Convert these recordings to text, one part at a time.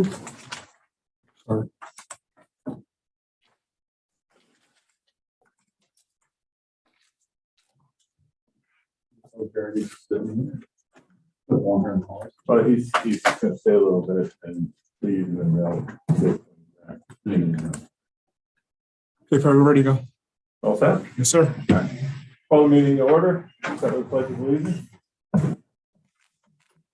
Sorry. But he's gonna stay a little bit and leave and they'll. If I'm ready to go. All set? Yes, sir. Call the meeting to order. Start with pledge of allegiance. Pledge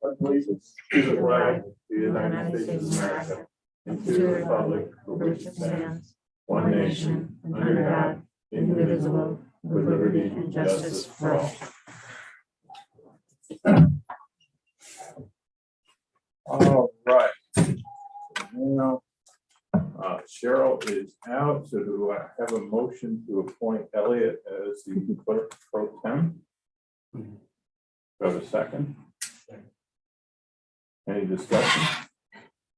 of allegiance to the flag of the United States of America and to the republic for which it stands, one nation, under God, indivisible, with liberty and justice for all. All right. Now, Cheryl is out, so do I have a motion to appoint Elliot as the clerk pro tem? Do I have a second? Any discussion?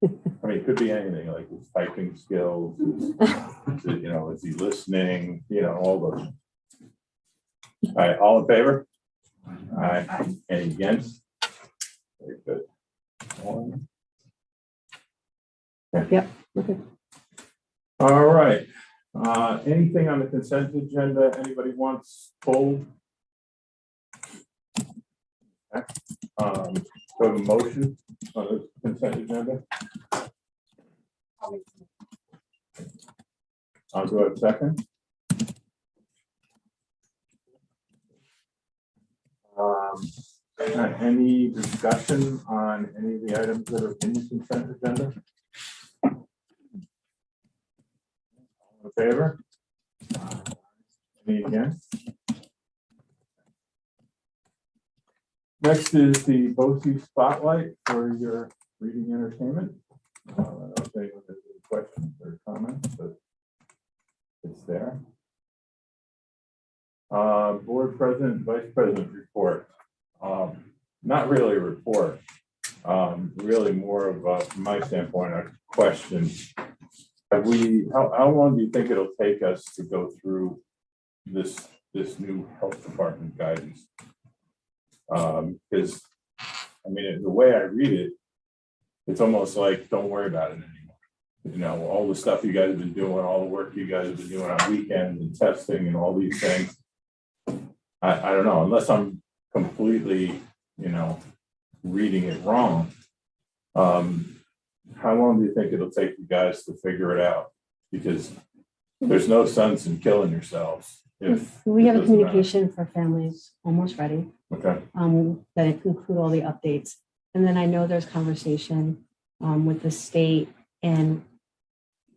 I mean, it could be anything, like his typing skills, is he listening, all those. All right, all in favor? Aye. Any against? Very good. One. Yep. Okay. All right. Anything on the consent agenda anybody wants pulled? Go to motion on the consent agenda. I'll go ahead second. Any discussion on any of the items that are in the consent agenda? All in favor? Any against? Next is the BOCES spotlight for your reading entertainment. I don't know if anyone has any questions or comments, but it's there. Board President, Vice President report. Not really a report. Really more of from my standpoint, a question. How long do you think it'll take us to go through this new health department guidance? Because the way I read it, it's almost like don't worry about it anymore. All the stuff you guys have been doing, all the work you guys have been doing on weekends and testing and all these things. I don't know, unless I'm completely, reading it wrong. How long do you think it'll take you guys to figure it out? Because there's no sense in killing yourselves. If we have a communication for families almost ready. Okay. That include all the updates. And then I know there's conversation with the state and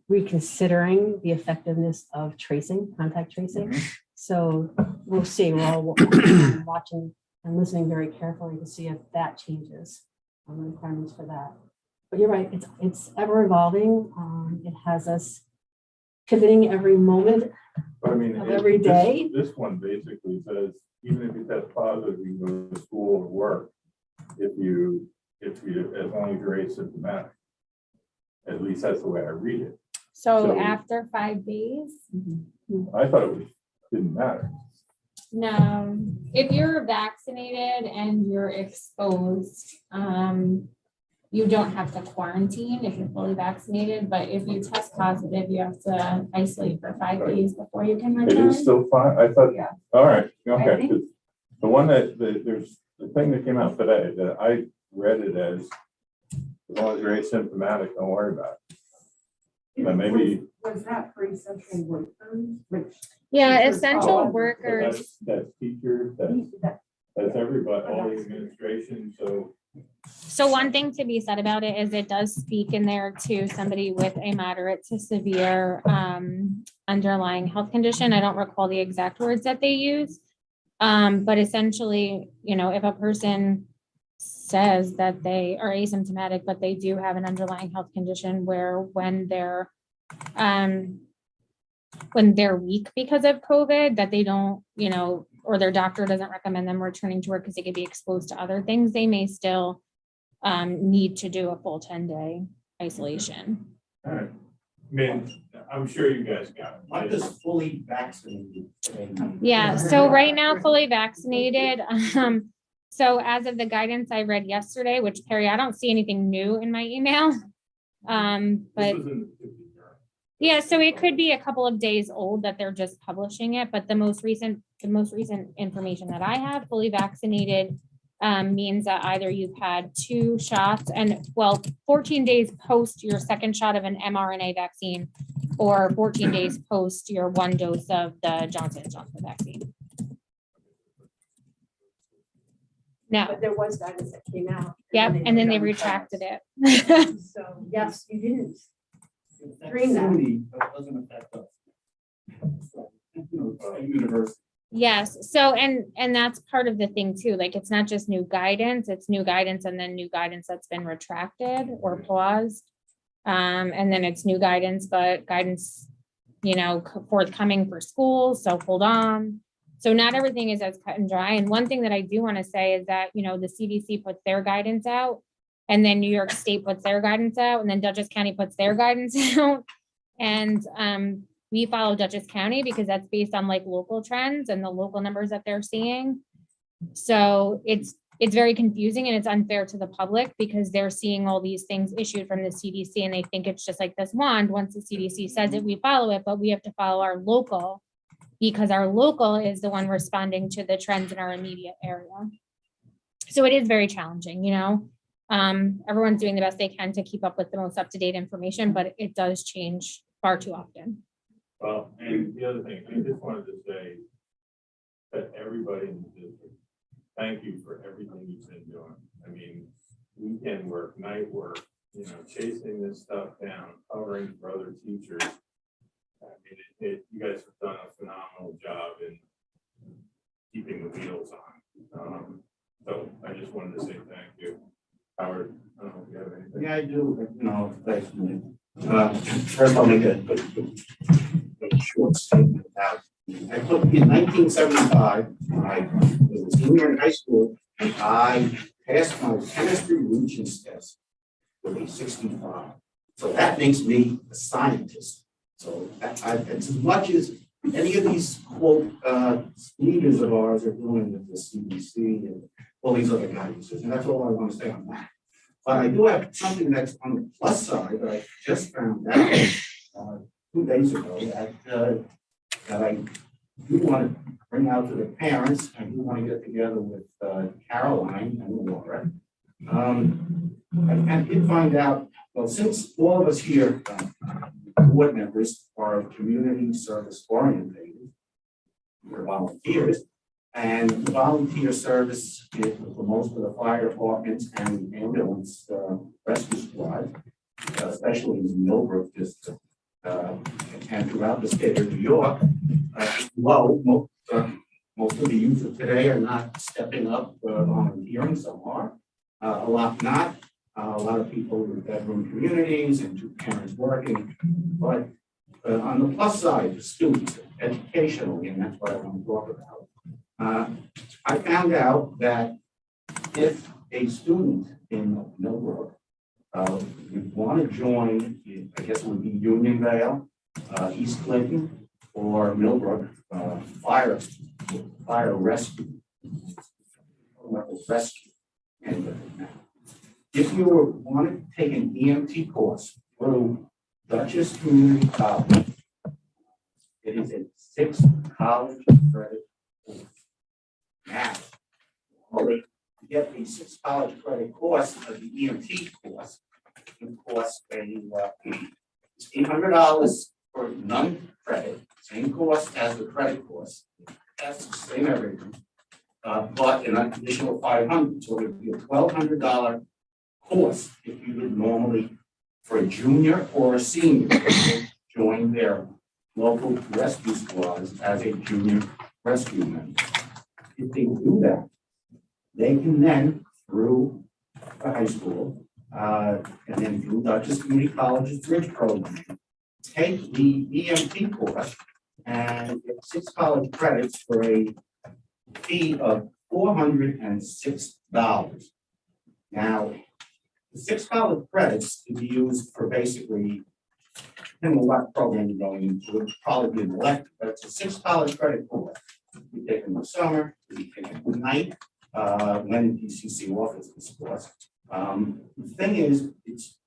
reconsidering the effectiveness of contact tracing. Mm-hmm. So we'll see. We're all watching and listening very carefully to see if that changes the requirements for that. But you're right, it's ever evolving. It has us pivoting every moment of every day. This one basically says, even if you test positive, you can go to school or work if you as long as you're asymptomatic. At least that's the way I read it. So after 5 days? I thought it didn't matter. No, if you're vaccinated and you're exposed, you don't have to quarantine if you're fully vaccinated, but if you test positive, you have to isolate for 5 days before you can It return. is still fine. I thought, Yeah. all right, okay. I think- The one there's the thing that came out today that I read it as long as you're asymptomatic, don't worry about it. But maybe. Was that for essential workers? Yeah, teachers, essential oh, workers. That's teachers, that's everybody, all the administration, so. So one thing to be said about it is it does speak in there to somebody with a moderate to severe underlying health condition. I don't recall the exact words that they use. But essentially, if a person says that they are asymptomatic, but they do have an underlying health condition where when they're weak because of COVID, that they don't, or their doctor doesn't recommend them returning to work because they could be exposed to other things, they may still need to do a full 10-day isolation. All right. I'm sure you guys got it. What does fully vaccinated? Yeah, so right now, fully vaccinated. So as of the guidance I read yesterday, which Perry, I don't see anything new in my email. But yeah, so it could be a couple of days old that they're just publishing it, but the most recent information that I have, fully vaccinated, means that either you've had 2 shots and 14 days post your second shot of an mRNA vaccine, or 14 days post your 1 dose of the Johnson & Johnson vaccine. No, But there was guidance that came out. yep, and then they put it on retracted it. fast. So, yes, you didn't. Dream that. That doesn't affect us. You know, it's a university. Yes, so and that's part of the thing too, like it's not just new guidance, it's new guidance and then new guidance that's been retracted or paused. And then it's new guidance, but guidance, you know, forthcoming for schools, so hold on. So not everything is as cut and dry. And one thing that I do want to say is that, you know, the CDC puts their guidance out, and then New York State puts their guidance out, and then Dutchess County puts their guidance out. And we follow Dutchess County because that's based on like local trends and the local numbers that they're seeing. So it's very confusing and it's unfair to the public because they're seeing all these things issued from the CDC and they think it's just like this wand. Once the CDC says it, we follow it, but we have to follow our local because our local is the one responding to the trends in our immediate area. So it is very challenging, you know. Everyone's doing the best they can to keep up with the most up-to-date information, but it does change far too often. Well, and the other thing, I just wanted to say that everybody in the district, thank you for everything you've been doing. I mean, weekend work, night work, you know, chasing this stuff down, covering for other teachers. I mean, you guys have done a phenomenal job in keeping the wheels on. So I just wanted to say thank you. Howard, I don't know if you have anything. Yeah, I do, you know, first I'll make a short statement about, I put in 1975, I was a senior in high school, and I passed my chemistry regents test with a 65. So that makes me a scientist. So it's as much as any of these quote leaders of ours are doing with the CDC and all these other guidances, and that's all I want to say on that. But I do have something that's on the plus side that I just found out 2 days ago that I do want to bring out to the parents. I do want to get together with Caroline and Laura. I did find out, well, since all of us here, board members, are community service oriented, we're volunteers, and volunteer service is for most of the fire departments and ambulance rescue squad, especially in the Millbrook district and throughout the state of New York. Most of the youth of today are not stepping up volunteering, some are, a lot not. A lot of people in bedroom communities and 2 parents working, but on the plus side, the students, educationally, and that's what I want to talk about. I found out that if a student in Millbrook would want to join, I guess it would be Unionvale, East Clinton, or Millbrook fire rescue, and if you want to take an EMT course through Dutchess Community College, it is a 6 college credit course. Now, to get a 6 college credit course of the EMT course, it costs it's $800 for non-credit, same cost as the credit course. That's the same everything, but an additional $500, so it would be a $1,200 course if you would normally, for a junior or a senior, join their local rescue squads as a junior rescue member. If they do that, they can then, through the high school, and then through Dutchess Community College's bridge program, take the EMT course and get 6 college credits for a fee of $406. Now, the 6 college credits can be used for basically, depending on what program you're going into, it would probably be an elective, but it's a 6 college credit course. You take it in the summer, you take it at night, when DCC offers this course. The thing is, it's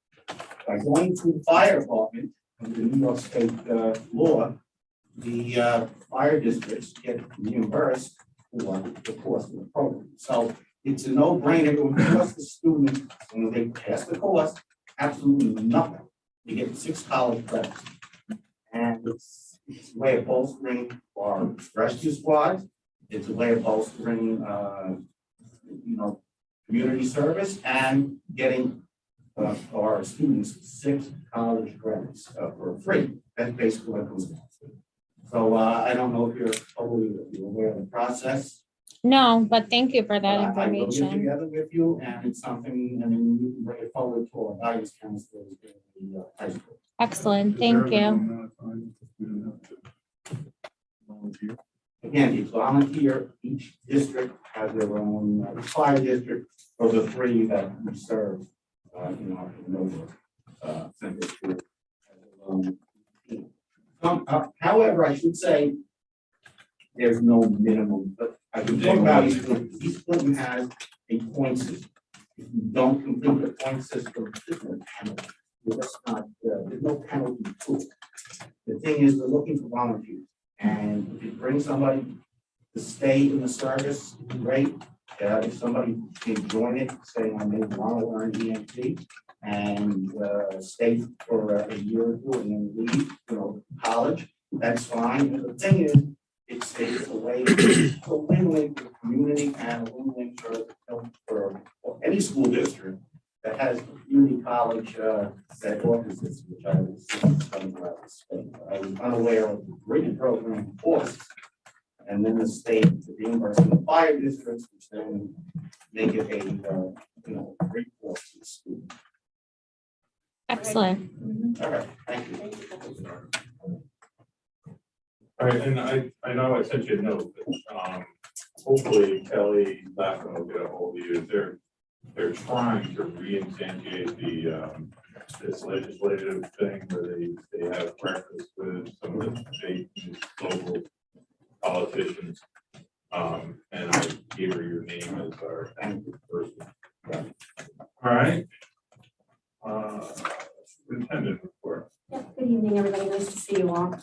by going to the fire department, under New York State law, the fire districts get reimbursed for the cost of the program. So it's a no-brainer. It would cost the student, when they pass the course, absolutely nothing. You get 6 college credits. And it's a way of bolstering our rescue squads. It's a way of bolstering, community service and getting our students 6 college credits for free. That's basically what it comes down to. So I don't know if you're totally aware of the process. No, but thank you for that I will get information. together with you, and it's something, and then you can bring it forward to our guidance counselors in the high school. Excellent, thank you. Volunteer. Again, it's volunteer. Each district has their own fire district for the 3 that we serve in our center school. However, I should say there's no minimum, but I can talk about each Clinton has a point system. If you don't complete the point system, there's no penalty. That's not, there's no penalty to it. The thing is, we're looking for volunteers. And if you bring somebody to stay in the service, great. If somebody can join it, saying I may want to learn EMT and stay for a year or 2 and then leave, college, that's fine. But the thing is, it's a way, it's a win-win for the community and a win-win for any school district that has a community college that offers this, which I was I was unaware of the graded program course, and then the state, the reimbursement of fire districts, which then make it a great course to the student. Excellent. All right, thank you. All right, and I know I sent you a note, but hopefully Kelly Lapham will get a hold of you. They're trying to re-instantiate this legislative thing where they have breakfast with some of the state and local politicians. And I gave her your name as our person. All right. Superintendent report. Yeah, good evening, everybody. Nice to see you all. I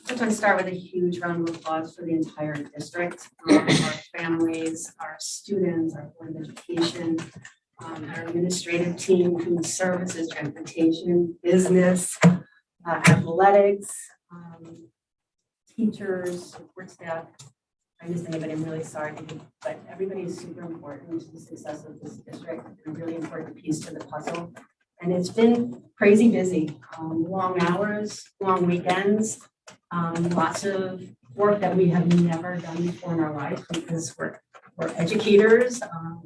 just want to start with a huge round of applause for the entire district, our families, our students, our Board of Education, our administrative team, food services, transportation, business, athletics, teachers, support staff. I missed anybody, I'm really sorry, but everybody is super important to the success of this district and a really important piece to the puzzle. And it's been crazy busy, long hours, long weekends, lots of work that we have never done before in our life because we're educators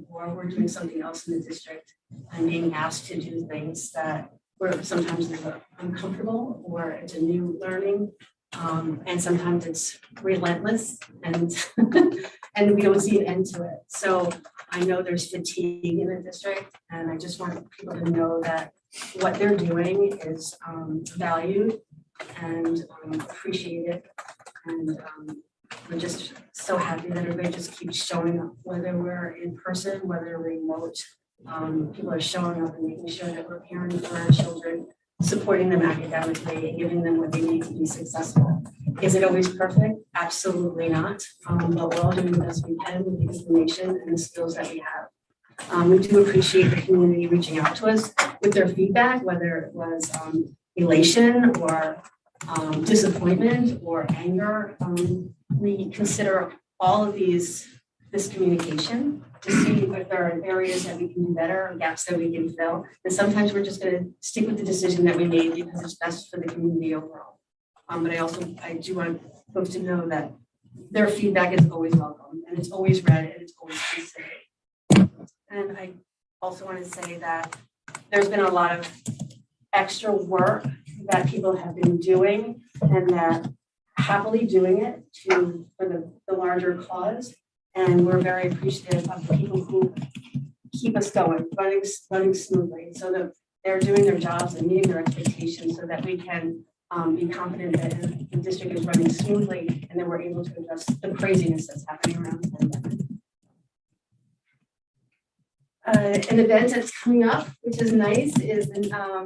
or we're doing something else in the district and being asked to do things that we're sometimes uncomfortable or it's a new learning. And sometimes it's relentless and and we don't see an end to it. So I know there's fatigue in the district and I just want people to know that what they're doing is valued and appreciated. And we're just so happy that everybody just keeps showing up, whether we're in person, whether remote. People are showing up and making sure that we're caring for our children, supporting them academically and giving them what they need to be successful. Is it always perfect? Absolutely not. But we're all doing the best we can with the information and the skills that we have. We do appreciate the community reaching out to us with their feedback, whether it was elation or disappointment or anger. We consider all of this communication to see if there are areas that we can do better or gaps that we can fill. And sometimes we're just going to stick with the decision that we made because it's best for the community overall. But I do want folks to know that their feedback is always welcome and it's always read and it's always considered. And I also want to say that there's been a lot of extra work that people have been doing and that happily doing it for the larger cause. And we're very appreciative of the people who keep us going, running smoothly so that they're doing their jobs and meeting their expectations so that we can be confident that the district is running smoothly and that we're able to address the craziness that's happening around the pandemic. An event that's coming up, which is nice, is the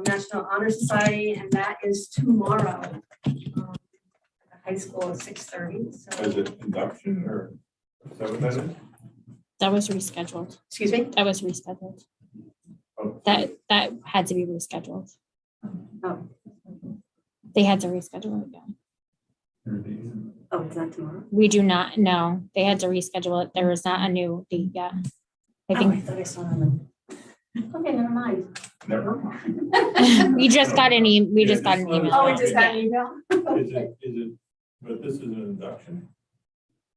National Honor Society, and that is tomorrow. At the high school at 6:30. Is So, it induction or? Is that what that is? That was rescheduled. excuse me. That was rescheduled. Oh, That had to be rescheduled. Oh, They had to reschedule it again. oh, it's not tomorrow. We do not know. They had to reschedule it. There is not a new date yet. I Oh, I think thought I saw it on the. Okay, never mind. Never mind. we just got an Yeah, just got an just let email. us Oh, know. we just got an email. Is it, but this is an induction?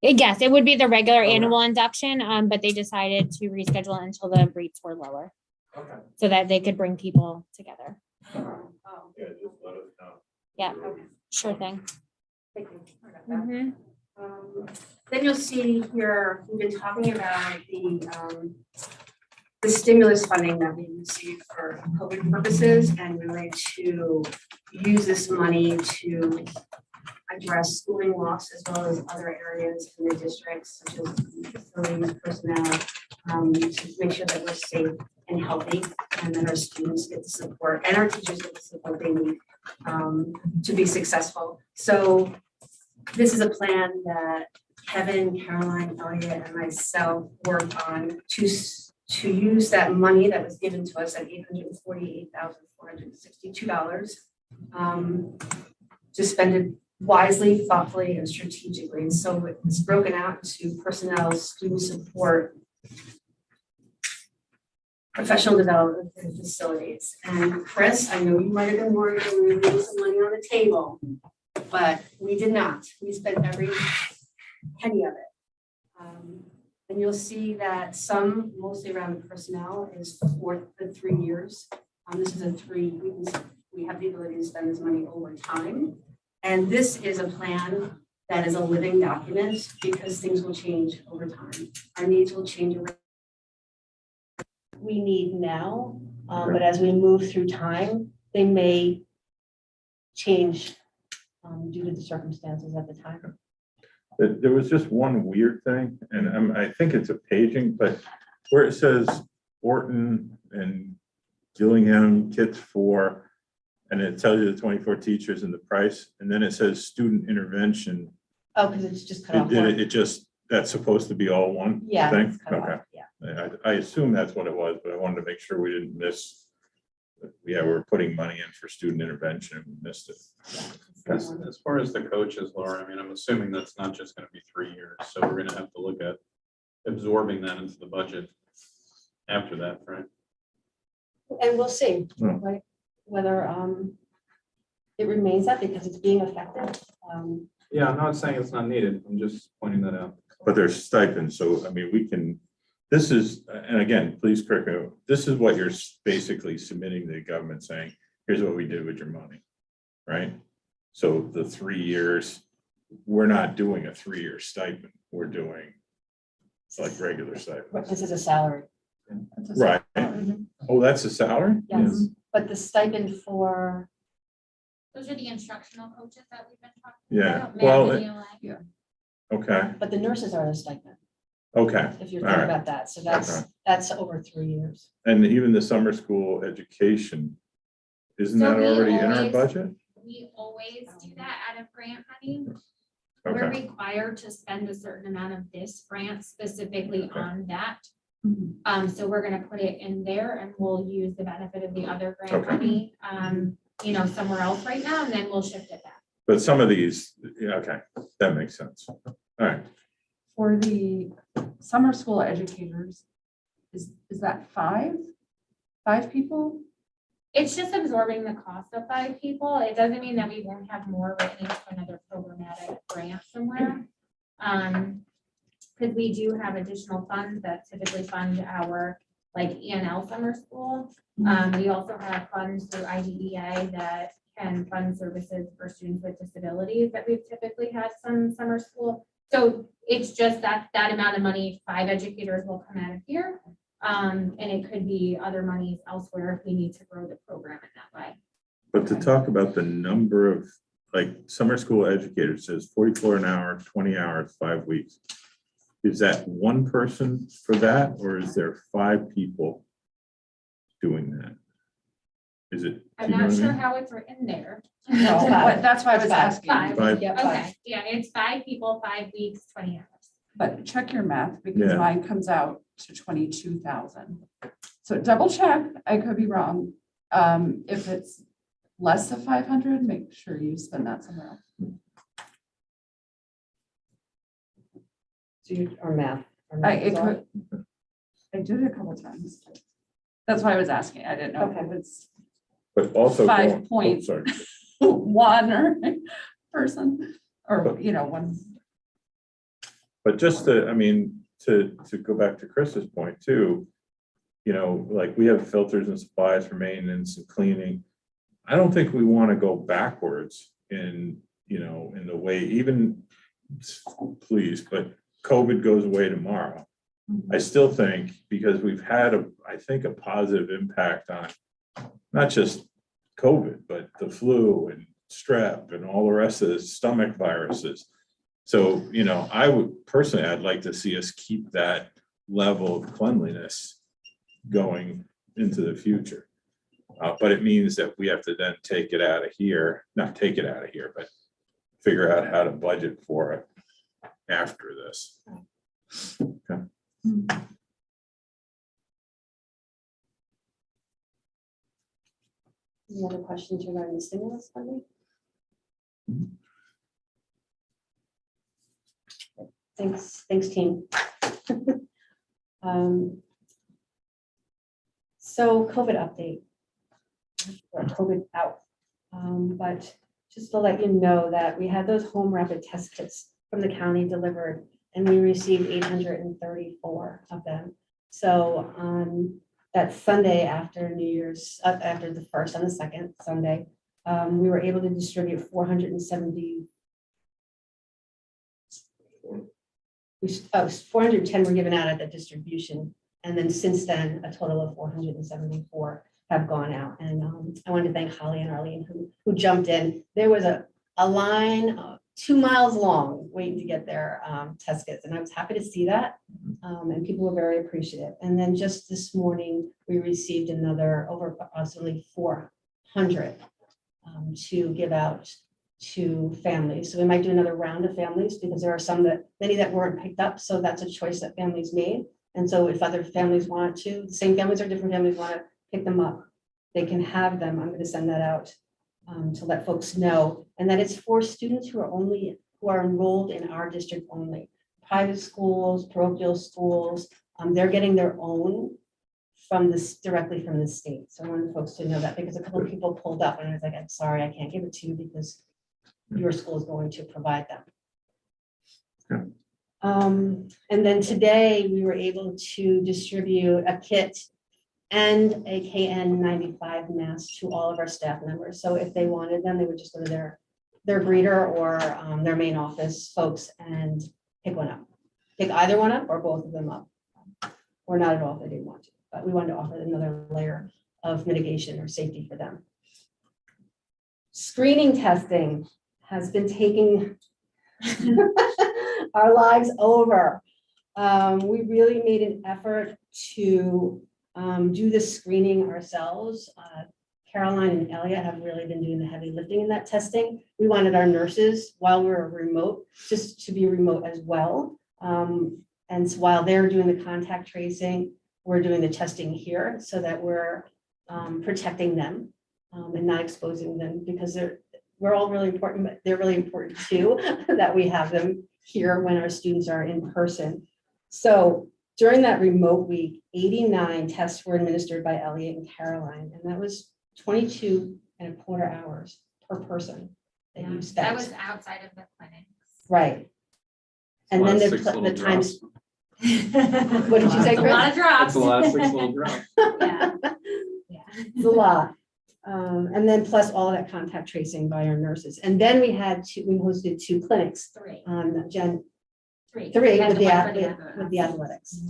Yes, it would be the regular Okay. annual induction, but they decided to reschedule it until the rates were lower Okay. so that they could bring people together. Oh, Yeah, just let us know. Yeah, okay. sure thing. Thank you. Sorry about that. Mhm. Then you'll see here, we've been talking about the stimulus funding that we received for COVID purposes, and we like to use this money to address schooling loss as well as other areas in the district, such as facilities, personnel, to make sure that we're safe and healthy, and that our students get the support and our teachers get the support they need to be successful. So this is a plan that Kevin, Caroline, Elliot, and myself worked on to use that money that was given to us at $848,462 to spend it wisely, thoughtfully, and strategically. And so it's broken out into personnel, student support, professional development, and facilities. And Chris, I know you might have been worried that we were leaving some money on the table, but we did not. We spent every penny of it. And you'll see that some, mostly around personnel, is for the 3 years. This is we have the ability to spend this money over time. And this is a plan that is a living document because things will change over time. Our needs will change over. We need now, but as we move through time, they may change due to the circumstances at the time. There was just one weird thing, and I think it's a paging, but where it says Orton and Gillingham kits for, and it tells you the 24 teachers and the price, and then it says student intervention. Oh, because it's just cut off. It just, that's supposed to be all one Yeah, thing? it's cut Okay. off, yeah. I assume that's what it was, but I wanted to make sure we didn't miss. Yeah, we're putting money in for student intervention and we missed it. As far as the coaches, Laura, I mean, I'm assuming that's not just gonna be 3 years, so we're gonna have to look at absorbing that into the budget after that, right? And we'll see Hmm. whether it remains that because it's being affected. Yeah, I'm not saying it's not needed, I'm just pointing that out. But there's stipends, so I mean, we can, this is, and again, please correct me, this is what you're basically submitting to the government saying, here's what we did with your money, right? So the 3 years, we're not doing a 3-year stipend, we're doing like regular stipends. This is a salary. Right. Oh, that's a salary? Yes, but the stipend for, Those are the instructional coaches that we've been talking Yeah, about. well, Math and ELA. Okay, but the nurses are the stipend, okay. if you're All thinking right. about that. So Okay. that's over 3 years. And even the summer school education, isn't So that we already in our always- budget? We always do that out of grant money. We're Okay, required to spend a certain amount of this grant specifically Okay. on that. Mhm. So we're gonna put it in there and we'll use the benefit of the other grant Okay. money, somewhere else right now, and then we'll shift it back. but some of these, yeah, okay, that makes sense. All right, For the summer school educators, is that five people? It's just absorbing the cost of 5 people. It doesn't mean that we won't have more written into another programmatic grant somewhere. Because we do have additional funds that typically fund our like ENL summer school. We also have funds through IDEA that can fund services for students with disabilities that we've typically had some summer school. So it's just that amount of money, 5 educators will come out of here. And it could be other monies elsewhere if we need to grow the program in that way. but to talk about the number of, like, summer school educators says 44 an hour, 20 hours, 5 weeks. is that one person for that, or is there 5 people doing that? Is it? I'm do you know not what I sure mean? how it's written there. No, but that's why I was It's five. asking. Five. Five. Yeah, five. Okay, yeah, it's 5 people, 5 weeks, 20 hours. But check your math because Yeah. mine comes out to 22,000. So double check, I could be wrong. If it's less than 500, make sure you spend that somewhere else. So you, or math. I did it a couple times. That's why I was asking. I didn't know Okay. if it's But also. 5 going- oh, points. sorry. one or person or, one. But just to, I mean, to go back to Chris's point too, like we have filters and supplies for maintenance and cleaning. I don't think we want to go backwards in the way, even, please, but COVID goes away tomorrow. I still think, because we've had I think a positive impact on not just COVID, but the flu and strep and all the rest of the stomach viruses. So, I would personally, I'd like to see us keep that level of cleanliness going into the future. But it means that we have to then take it out of here, not take it out of here, but figure out how to budget for it after this. Okay. Any other questions regarding the stimulus funding? Thanks, team. So COVID update, or COVID out. But just to let you know that we had those home rapid test kits from the county delivered, and we received 834 of them. So on that Sunday after New Year's, after the first, on the second Sunday, we were able to distribute 470. 410 were given out at the distribution. And then since then, a total of 474 have gone out. And I want to thank Holly and Arlene who jumped in. There was a line 2 miles long waiting to get their test kits. And I was happy to see that. And people were very appreciative. And then just this morning, we received another over approximately 400 to give out to families. So we might do another round of families because there are many that weren't picked up. So that's a choice that families made. And so if other families want to, the same families or different families want to pick them up, they can have them. I'm going to send that out to let folks know. And that it's for students who are enrolled in our district only. Private schools, parochial schools, they're getting their own directly from the state. So I wanted folks to know that because a couple of people pulled up and I was like, I'm sorry, I can't give it to you because your school is going to provide them. Yeah. And then today we were able to distribute a kit and a KN95 mask to all of our staff members. So if they wanted them, they would just go to their greeter or their main office folks and pick one up. Pick either one up or both of them up. Or not at all if they didn't want to, but we wanted to offer another layer of mitigation or safety for them. Screening testing has been taking our lives over. We really made an effort to do the screening ourselves. Caroline and Elliot have really been doing the heavy lifting in that testing. We wanted our nurses, while we were remote, just to be remote as well. And so while they're doing the contact tracing, we're doing the testing here so that we're protecting them and not exposing them because we're all really important, but they're really important too, that we have them here when our students are in person. So during that remote week, 89 tests were administered by Elliot and Caroline, and that was 22.25 hours per person that you spent. That was outside of the clinics. Right. And then the times. What did you say, It's a lot Chris? of drops. That's a lot of 6 little drops. Yeah. Yeah. It's a lot. And then plus all of that contact tracing by our nurses. And then we hosted 2 clinics Three. on Three. three We had with the one for athletics.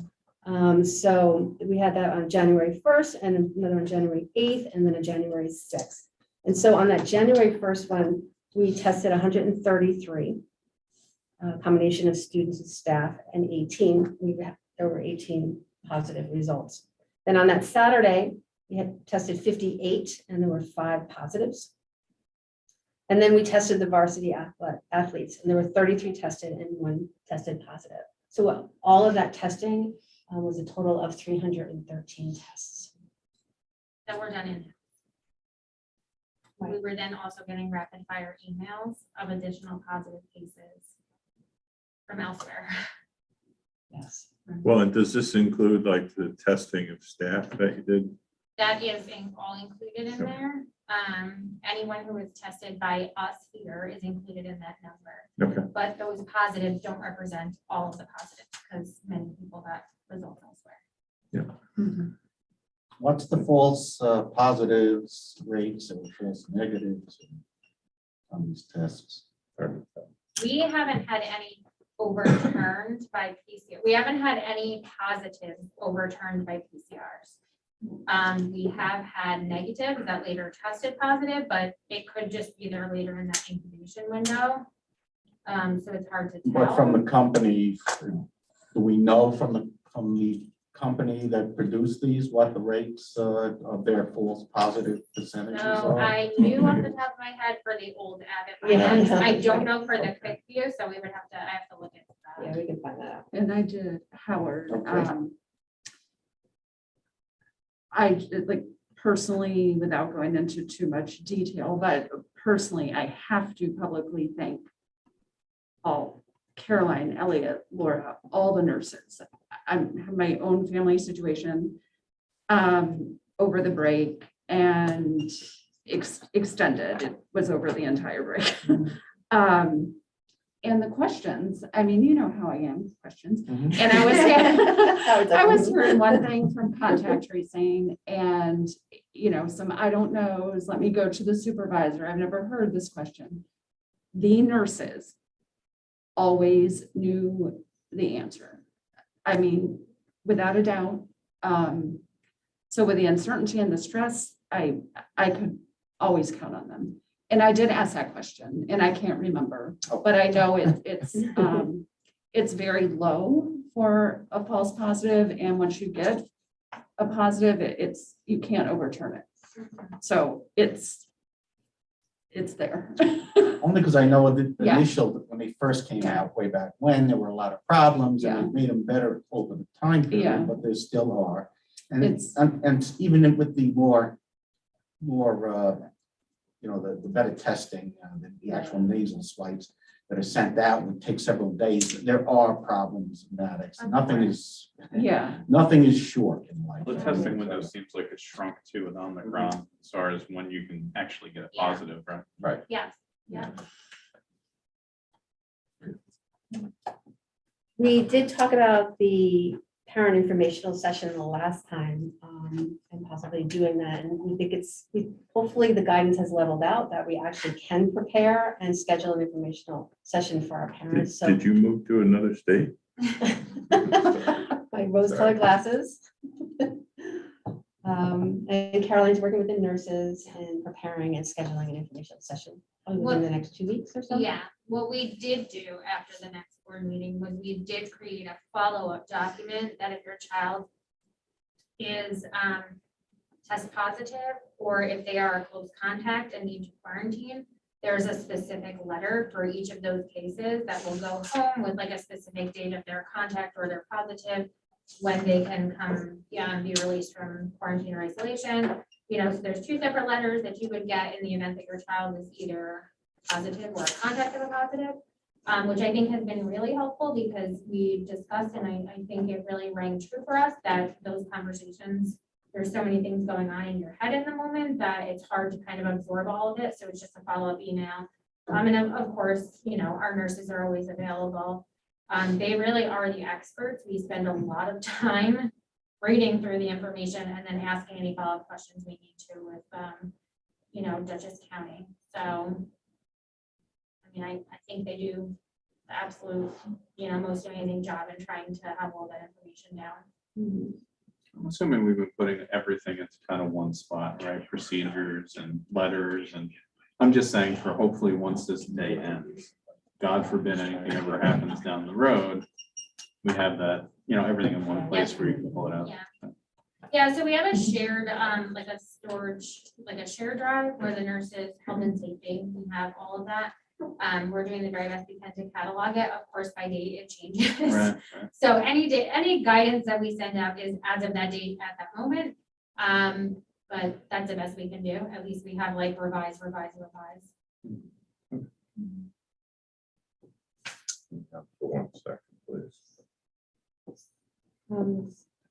So we had that on January 1st and another on January 8th and then a January 6th. And so on that January 1st one, we tested 133. combination of students and staff, and 18, there were 18 positive results. Then on that Saturday, we had tested 58 and there were 5 positives. And then we tested the varsity athletes, and there were 33 tested and 1 tested positive. So all of that testing was a total of 313 tests. That were done in. We were then also getting rapid fire emails of additional positive cases from elsewhere. Yes. Well, and does this include like the testing of staff that you did? That is all included in there. Anyone who was tested by us here is included in that number. Okay. But those positives don't represent all of the positives because many people got results elsewhere. What's the false positives rates and false negatives on these tests? We haven't had any overturned by PCR. We haven't had any positives overturned by PCRs. We have had negatives that later tested positive, but it could just be there later in that incubation window. So it's hard to tell. But from the company, do we know from the company that produced these, what the rates of their false positive percentages So are? I knew off the top of my head for the old Abbott Yeah. ones. I don't know for the quick view, so I have to look into that. Yeah, we can find that out. And I did Howard. Okay. I like personally, without going into too much detail, but personally, I have to publicly thank all Caroline, Elliot, Laura, all the nurses. I have my own family situation over the break and extended. It was over the entire break. And the questions, I mean, you know how I am with questions. Mhm. And I was hearing one thing from contact tracing and, some I don't knows, let me go to the supervisor. I've never heard this question. The nurses always knew the answer. I mean, without a doubt. So with the uncertainty and the stress, I could always count on them. And I did ask that question and I can't remember, but I know it's very low for a false positive. And once you get a positive, you can't overturn it. So it's there. Only because I know the Yeah. initial, when they first came Yeah. out way back when, there were a lot of problems and Yeah. it made them better over the time Yeah. period, but there still are. And It's- and even with the more the better testing, the actual nasal swipes that are sent out and take several days, there are problems in that. Yeah. Nothing is short in life. The testing window seems like it's shrunk too and on the ground as far as when you can actually get a Yeah. positive, right? Yes, yeah. We did talk about the parent informational session the last time, and possibly doing that. And we think hopefully the guidance has leveled out that we actually can prepare and schedule an informational session for our parents. So Did you move to another state? my rose-colored glasses. And Caroline's working with the nurses and preparing and scheduling an informational session within the next 2 weeks or so. Yeah, what we did do after the next board meeting was we did create a follow-up document that if your child is test positive, or if they are a close contact and need to quarantine, there's a specific letter for each of those cases that will go home with like a specific date of their contact or their positive, when they can come be released from quarantine or isolation. So there's 2 separate letters that you would get in the event that your child is either positive or a contact of a positive, which I think has been really helpful because we discussed, and I think it really rang true for us that those conversations, there's so many things going on in your head in the moment that it's hard to kind of absorb all of it. So it's just a follow-up email. And of course, our nurses are always available. They really are the experts. We spend a lot of time reading through the information and then asking any follow-up questions we need to with, Dutchess County. So, I think they do the absolute, most amazing job in trying to have all that information down. I'm assuming we've been putting everything into kind of one spot, right? Procedures and letters, and I'm just saying for hopefully once this day ends, God forbid anything ever happens down the road, we have that, everything in one place where you can pull it out. Yeah. Yeah, so we have a shared, like a storage, like a shared drive where the nurses, health and safety, we have all of that. We're doing the very best we can to catalog it. Of course, by date, it changes. Right. So any guidance that we send out is as of that date at that moment. But that's the best we can do. At least we have like revise. For 1 second, please.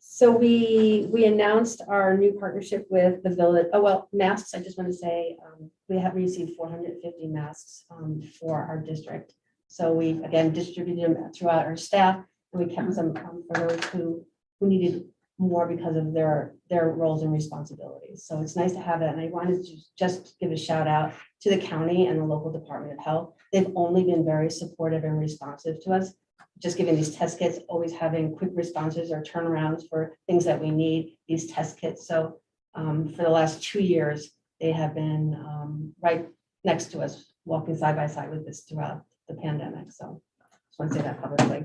So we announced our new partnership with the village. Oh, well, masks, I just want to say, we have received 450 masks for our district. So we, again, distributed them throughout our staff, and we kept some for those who needed more because of their roles and responsibilities. So it's nice to have that. And I wanted to just give a shout out to the county and the local Department of Health. They've only been very supportive and responsive to us. Just giving these test kits, always having quick responses or turnarounds for things that we need, these test kits. So for the last 2 years, they have been right next to us, walking side by side with this throughout the pandemic. So just want to say that publicly.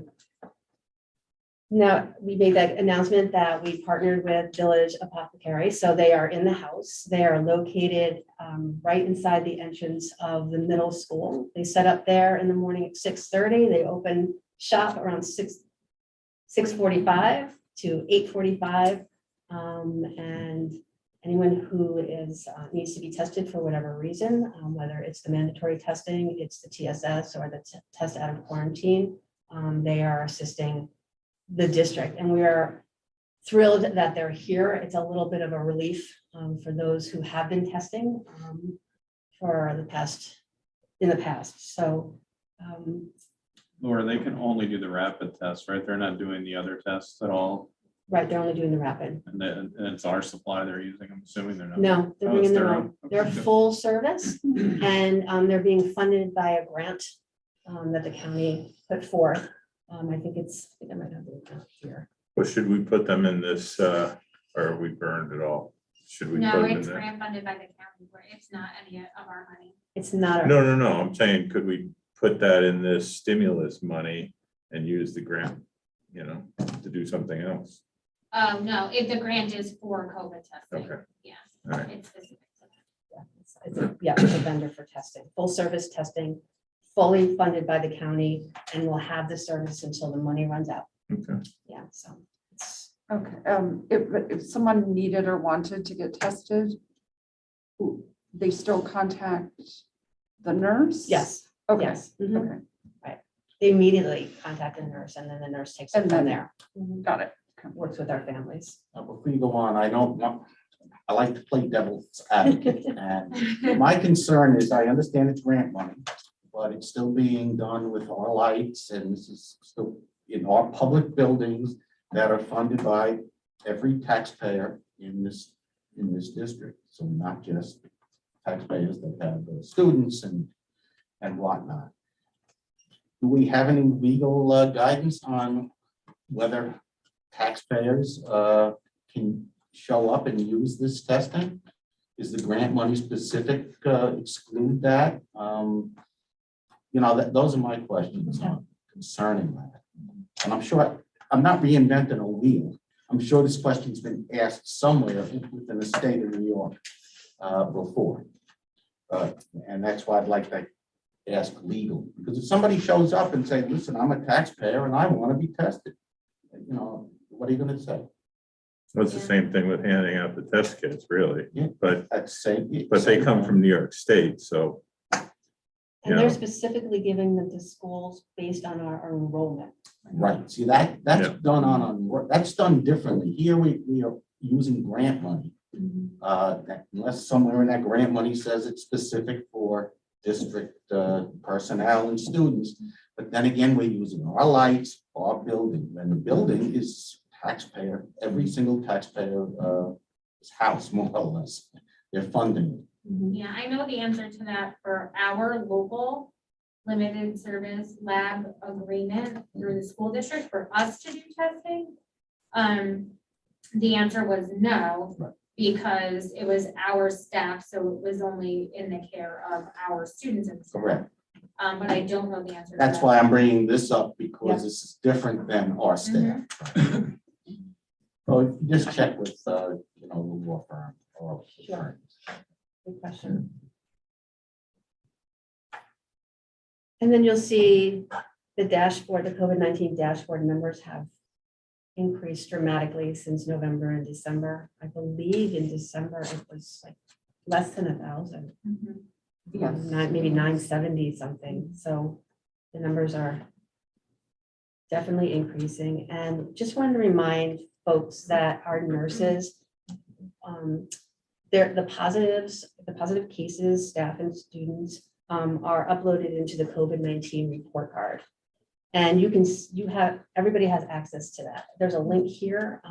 Now, we made that announcement that we partnered with Village Apothecary. So they are in the house. They are located right inside the entrance of the middle school. They set up there in the morning at 6:30. They open shop around 6:45 to 8:45. And anyone who needs to be tested for whatever reason, whether it's the mandatory testing, it's the TSS or the test out of quarantine, they are assisting the district, and we are thrilled that they're here. It's a little bit of a relief for those who have been testing in the past. So Laura, they can only do the rapid test, right? They're not doing the other tests at all. right, they're only doing the rapid. And it's our supply they're using. I'm assuming they're not. No, they're Oh, it's bringing their their own. own. They're Okay, good. full service, and they're being funded by a grant that the county put forth. I think I might have the account here. Well, should we put them in this, or are we burned at all? Should we No, put them in it's there? grant funded by the county, where it's not any of our money. It's not. our- No, I'm saying, could we put that in this stimulus money and use the grant, to do something else? Oh, no, if the grant is for COVID testing, Okay. yeah, All right. it's specific to that. It's a vendor for testing, full service testing, fully funded by the county, and we'll have the service until the money runs out. Okay. Yeah, so it's, Okay, if someone needed or wanted to get tested, they still contact the nurse? yes, Okay, yes. Mhm. okay, They immediately contact the nurse, and then the nurse takes it And from then- there. got it. Works with our families. Before you go on, I like to play devil's advocate. And my concern is, I understand it's grant money, but it's still being done with our lights, and this is still in our public buildings that are funded by every taxpayer in this district. So not just taxpayers that have students and whatnot. Do we have any legal guidance on whether taxpayers can show up and use this testing? Is the grant money specific, exclude that? Those are my questions concerning that. And I'm sure, I'm not reinventing a wheel. I'm sure this question's been asked somewhere within the state of New York before. And that's why I'd like to ask legal, because if somebody shows up and say, listen, I'm a taxpayer and I want to be tested, what are you going to say? Well, it's the same thing with handing out the test kits, really, Yeah. but That's same. they come from New York State, so. And they're Yeah. specifically giving them to schools based on our enrollment. Right, see, that's Yeah. done that's done differently. Here we are using grant money. Unless somewhere in that grant money says it's specific for district personnel and students. But then again, we're using our lights, our building, and the building is taxpayer, every single taxpayer's house, more or less. They're funding it. Yeah, I know the answer to that for our local limited service lab agreement through the school district for us to do testing. The answer was no, because it was our staff, so it was only in the care of our students. And Correct. but I don't know the answer. to That's that. why I'm bringing this up, because Yeah. this is different than our staff. Mm-hmm. So just check with, the law firm or. Sure. Good question. And then you'll see the dashboard, the COVID-19 dashboard numbers have increased dramatically since November and December. I believe in December it was like less than 1,000. Mhm. Yes. Maybe 970 something. So the numbers are definitely increasing. And just wanted to remind folks that our nurses, the positive cases, staff and students are uploaded into the COVID-19 report card. And everybody has access to that. There's a link here.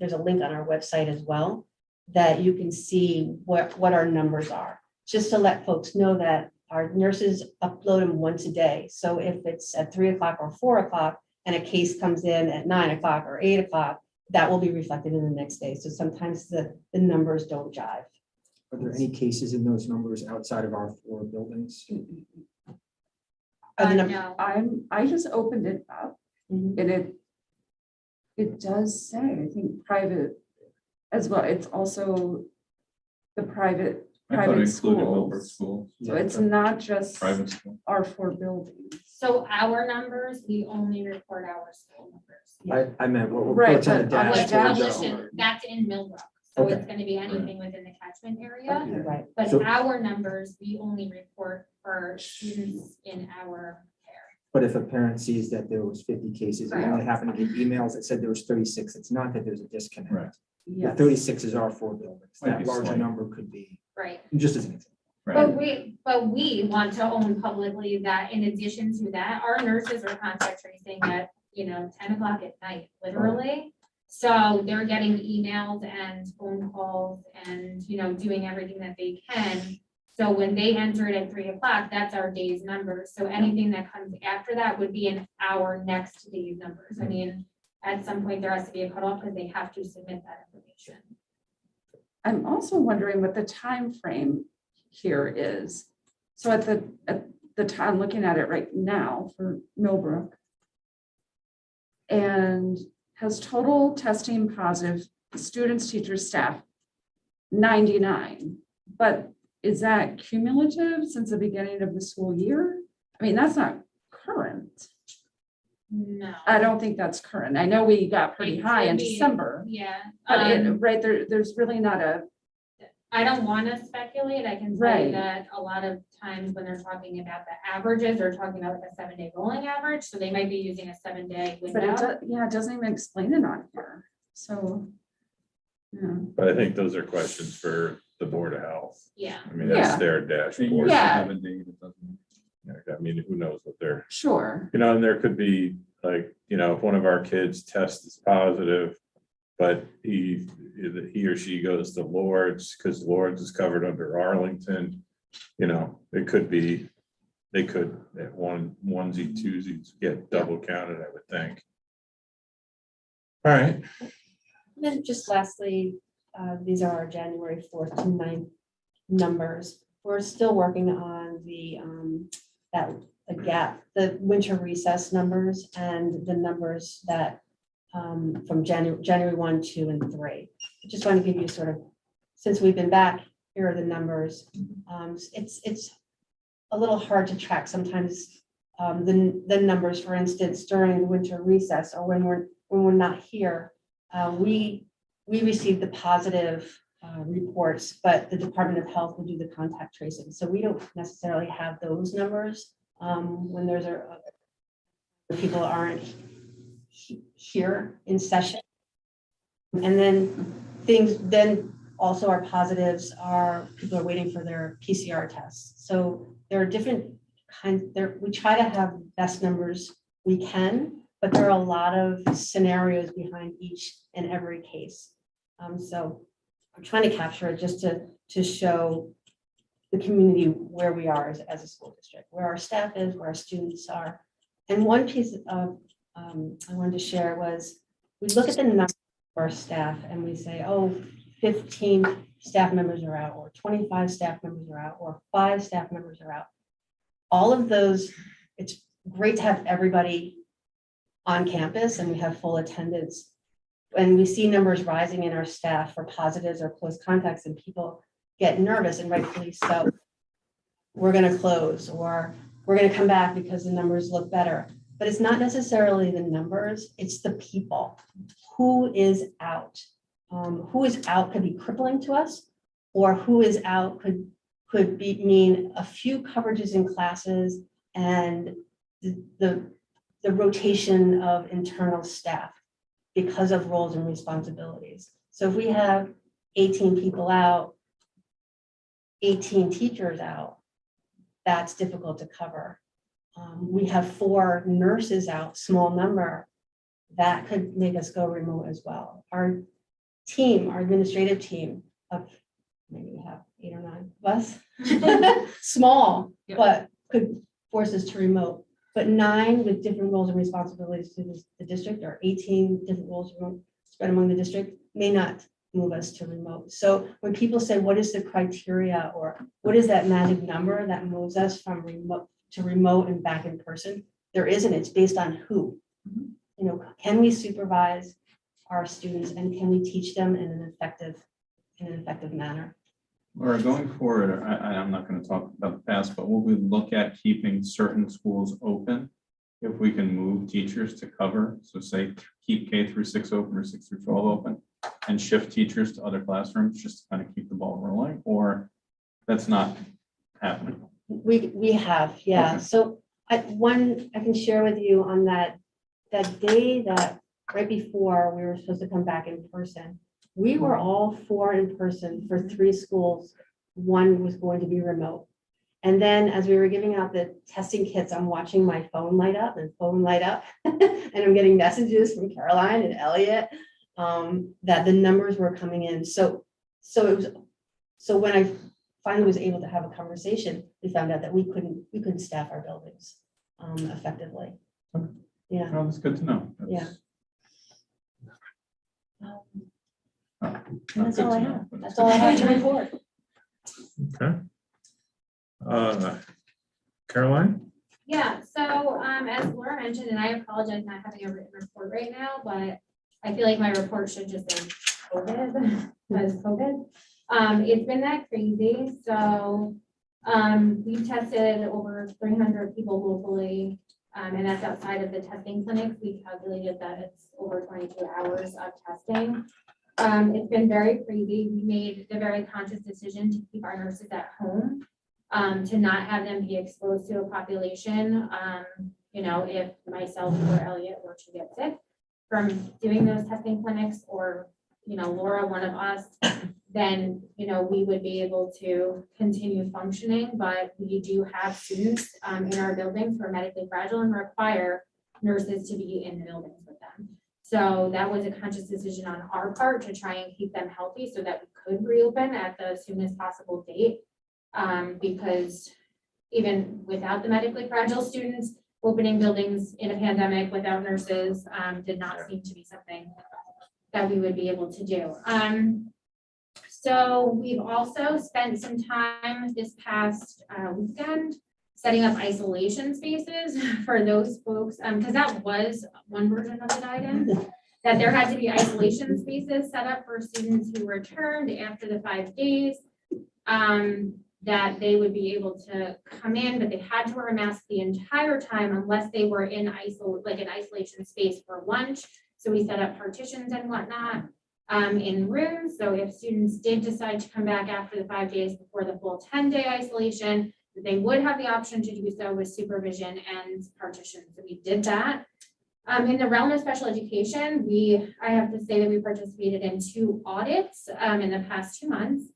There's a link on our website as well that you can see what our numbers are. Just to let folks know that our nurses upload them once a day. So if it's at 3 o'clock or 4 o'clock and a case comes in at 9 o'clock or 8 o'clock, that will be reflected in the next day. So sometimes the numbers don't jive. Are there any cases in those numbers outside of our 4 buildings? Are the num- No. I just opened it up Mhm. and it does say, I think, private as well. It's also the private schools. Schools. So it's not just Private school. our 4 buildings. So our numbers, we only report our school numbers. I meant what Right, reports on the but on the What's dashboard. dashboard. published, that's in Millbrook, so it's Okay. gonna be anything within the catchment area. You're right. But So- our numbers, we only report for students in our care. But if a parent sees that there was 50 cases and they happen to get emails that said there was 36, it's not that there's a disconnect. Right. The Yes. 36 is our 4 buildings. Might That be larger slight. number could be, Right. just as an example. But we want to own publicly that in addition to that, our nurses are contact tracing at, 10 o'clock at night, literally. So they're getting emails and phone calls and, doing everything that they can. So when they enter it at 3 o'clock, that's our day's numbers. So anything that comes after that would be in our next day's numbers. I mean, at some point there has to be a cutoff because they have to submit that information. I'm also wondering what the time frame here is. So at the time, looking at it right now for Millbrook. And has total testing positive students, teachers, staff, 99. But is that cumulative since the beginning of the school year? I mean, that's not current. No. I don't think that's current. I know we got pretty It high in could be, December. Yeah. But right there, there's really not a, I don't want to speculate. I can tell Right. you that a lot of times when they're talking about the averages, they're talking about like a 7-day rolling average. So they might be using a 7-day but window. it doesn't even explain it on here. So. Yeah. But I think those are questions for the Board of Health. Yeah. I mean, that's Yeah. their dashboard. Yeah. I mean, who knows what they're, Sure. and there could be like, if one of our kids tests positive, but he or she goes to Lord's because Lord's is covered under Arlington, it could be, they could, at onesie, twosies get double counted, I would think. All right. And then just lastly, these are our January 4th to 9th numbers. We're still working on the gap, the winter recess numbers and the numbers that from January 1, 2, and 3. I just want to give you sort of, since we've been back, here are the numbers. It's a little hard to track sometimes the numbers, for instance, during the winter recess or when we're not here. We receive the positive reports, but the Department of Health will do the contact tracing. So we don't necessarily have those numbers when people aren't here in session. And then also our positives are people are waiting for their PCR tests. So there are different kinds we try to have best numbers we can, but there are a lot of scenarios behind each and every case. So I'm trying to capture it just to show the community where we are as a school district, where our staff is, where our students are. And one piece of I wanted to share was we look at the number of our staff and we say, oh, 15 staff members are out, or 25 staff members are out, or 5 staff members are out. all of those, it's great to have everybody on campus and we have full attendance. And we see numbers rising in our staff for positives or close contacts and people get nervous and rightfully so. We're going to close or we're going to come back because the numbers look better. But it's not necessarily the numbers, it's the people. Who is out? Who is out could be crippling to us, or who is out could mean a few coverages in classes and the rotation of internal staff because of roles and responsibilities. So if we have 18 people out, 18 teachers out, that's difficult to cover. We have 4 nurses out, small number, that could make us go remote as well. Our team, our administrative team of maybe we have 8 or 9 of us, small, Yep. but could force us to remote. But 9 with different roles and responsibilities to the district, or 18 different roles spread among the district, may not move us to remote. So when people say, what is the criteria, or what is that magic number that moves us from remote to remote and back in person, there isn't. It's based on who. You know, can we supervise our students and can we teach them in an effective manner? Or going forward, I'm not going to talk about the past, but will we look at keeping certain schools open if we can move teachers to cover? So say keep K through 6 open or 6 through 12 open and shift teachers to other classrooms just to kind of keep the ball rolling, or that's not happening? We have, yeah. Okay. So I can share with you on that day that right before we were supposed to come back in person, we were all 4 in person for 3 schools. 1 was going to be remote. And then as we were giving out the testing kits, I'm watching my phone light up and I'm getting messages from Caroline and Elliot that the numbers were coming in. So when I finally was able to have a conversation, we found out that we couldn't staff our buildings effectively. Okay. Yeah. Well, that's good to know. Yeah. Not That's good all to I know, have. but it's That's good all I to have know. to report. Okay. Caroline? Yeah, so as Laura mentioned, and I apologize not having a written report right now, but I feel like my report should just say COVID, because COVID. It's been that crazy, so we've tested over 300 people locally, and that's outside of the testing clinics. We calculated that it's over 22 hours of testing. It's been very crazy. We made the very conscious decision to keep our nurses at home, to not have them be exposed to a population. You know, if myself or Elliot were to get sick from doing those testing clinics, or, you know, Laura, one of us, then, you know, we would be able to continue functioning. But we do have students in our buildings who are medically fragile and require nurses to be in the buildings with them. So that was a conscious decision on our part to try and keep them healthy so that we could reopen at the soonest possible date. Because even without the medically fragile students, opening buildings in a pandemic without nurses did not seem to be something that we would be able to do. So we've also spent some time this past weekend setting up isolation spaces for those folks, because that was one version of the guidance, that there had to be isolation spaces set up for students who returned after the 5 days, that they would be able to come in, but they had to wear a mask the entire time unless they were in an isolation space for lunch. So we set up partitions and whatnot in rooms. So if students did decide to come back after the 5 days before the full 10-day isolation, they would have the option to do so with supervision and partitions. So we did that. In the realm of special education, I have to say that we participated in 2 audits in the past 2 months.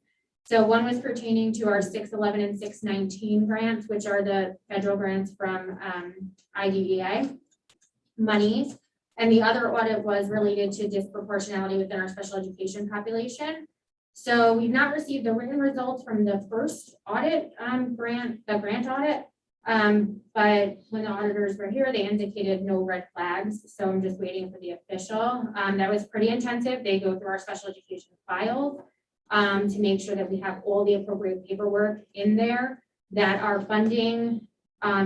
So one was pertaining to our 611 and 619 grants, which are the federal grants from IDEA monies. And the other audit was related to disproportionality within our special education population. So we've not received the written results from the first audit grant audit. But when the auditors were here, they indicated no red flags. So I'm just waiting for the official. That was pretty intensive. They go through our special education files to make sure that we have all the appropriate paperwork in there, that our funding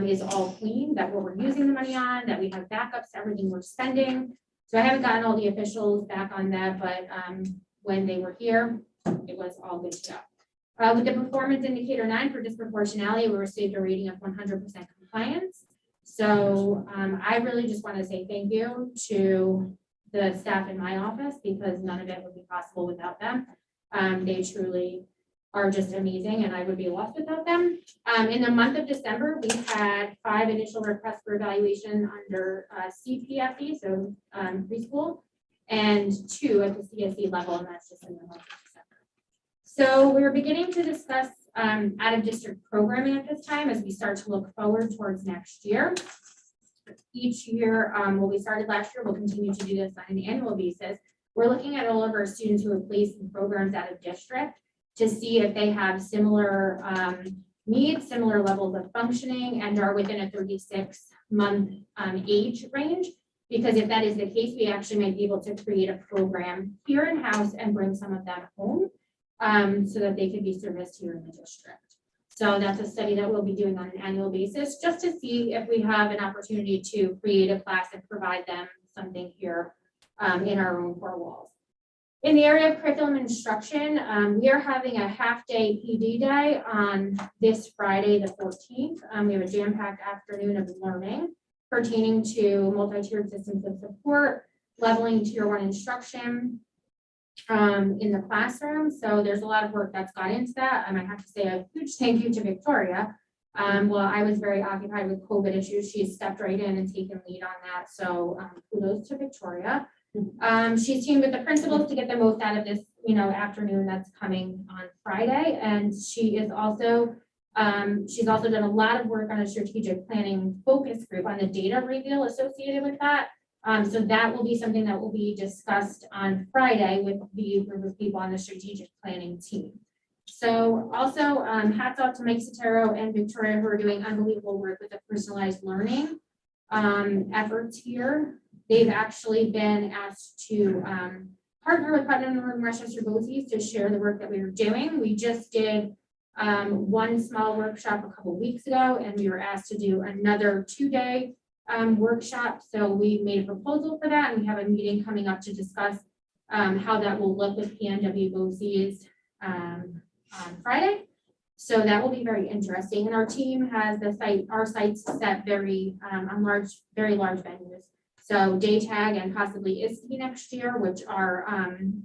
is all clean, that what we're using the money on, that we have backups to everything we're spending. So I haven't gotten all the officials back on that, but when they were here, it was all good to go. With the performance indicator 9 for disproportionality, we received a rating of 100% compliance. So I really just want to say thank you to the staff in my office because none of it would be possible without them. They truly are just amazing and I would be lost without them. In the month of December, we had 5 initial requests for evaluation under CPFE, so preschool, and 2 at the CSE level, and that's just in the month of December. So we're beginning to discuss out-of-district programming at this time as we start to look forward towards next year. Each year, what we started last year, we'll continue to do this on an annual basis. We're looking at all of our students who are placed in programs out of district to see if they have similar needs, similar levels of functioning, and are within a 36-month age range. Because if that is the case, we actually might be able to create a program here in-house and bring some of them home so that they could be serviced here in the district. So that's a study that we'll be doing on an annual basis, just to see if we have an opportunity to create a class and provide them something here in our own 4 walls. In the area of curriculum instruction, we are having a half-day PD day on this Friday, the 14th. We have a jam-packed afternoon of learning pertaining to multi-tiered systems of support, leveling tier 1 instruction in the classroom. So there's a lot of work that's gone into that. I have to say a huge thank you to Victoria. Well, I was very occupied with COVID issues. She stepped right in and taken lead on that. So kudos to Victoria. She's teamed with the principals to get the most out of this, afternoon that's coming on Friday. And she's also done a lot of work on a strategic planning focus group on the data reveal associated with that. So that will be something that will be discussed on Friday with the group of people on the strategic planning team. So also hats off to Mike Sotero and Victoria who are doing unbelievable work with the personalized learning efforts here. They've actually been asked to partner with Putnam and Rochester BOCES to share the work that we were doing. We just did one small workshop a couple weeks ago, and we were asked to do another 2-day workshop. So we made a proposal for that, and we have a meeting coming up to discuss how that will look with PNW BOCES on Friday. So that will be very interesting. And our team has our sites set very very large venues. So DayTag and possibly ISTE next year, which are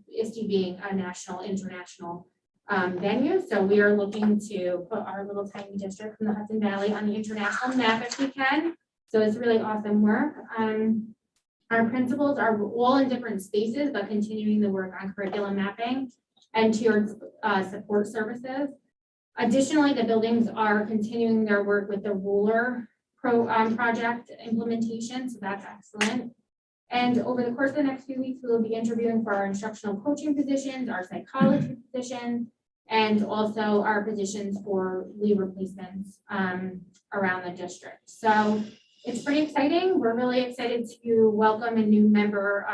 ISTE being a national, international venue. So we are looking to put our little tiny district from the Hudson Valley on the international map if we can. So it's really awesome work. Our principals are all in different spaces, but continuing the work on curriculum mapping and tiered support services. Additionally, the buildings are continuing their work with the ruler project implementation, so that's excellent. And over the course of the next few weeks, we will be interviewing for our instructional coaching positions, our psychology positions, and also our positions for leave replacements around the district. So it's pretty exciting. We're really excited to welcome a new member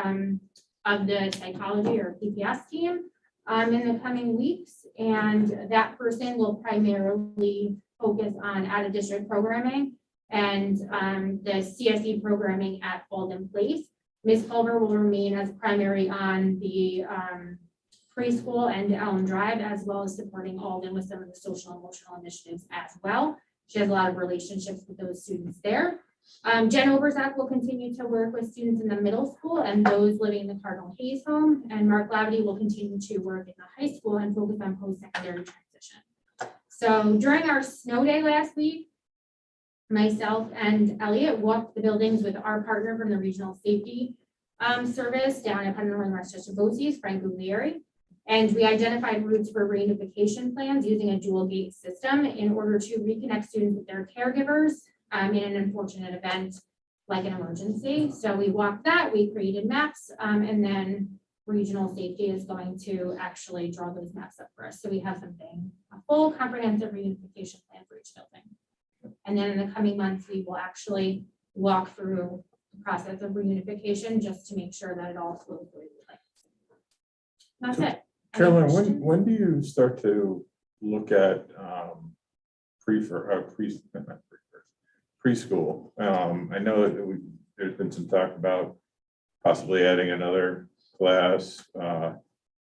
of the psychology or PPS team in the coming weeks. And that person will primarily focus on out-of-district programming and the CSE programming at Walden Place. Ms. Culver will remain as primary on the preschool and Elm Drive, as well as supporting Alden with some of the social emotional initiatives as well. She has a lot of relationships with those students there. Jen Oberzak will continue to work with students in the middle school and those living in the Cardinal Hayes home. And Mark Lavity will continue to work in the high school and focus on post-secondary transition. So during our snow day last week, myself and Elliot walked the buildings with our partner from the Regional Safety Service down at Putnam and Rochester BOCES, Frank Guglieri. And we identified routes for reunification plans using a dual gate system in order to reconnect students with their caregivers in an unfortunate event like an emergency. So we walked that, we created maps, and then Regional Safety is going to actually draw those maps up for us. So we have a full comprehensive reunification plan for each building. And then in the coming months, we will actually walk through the process of reunification just to make sure that it all flows through. That's it. Caroline, when do you start to look at preschool. I know that there's been some talk about possibly adding another class,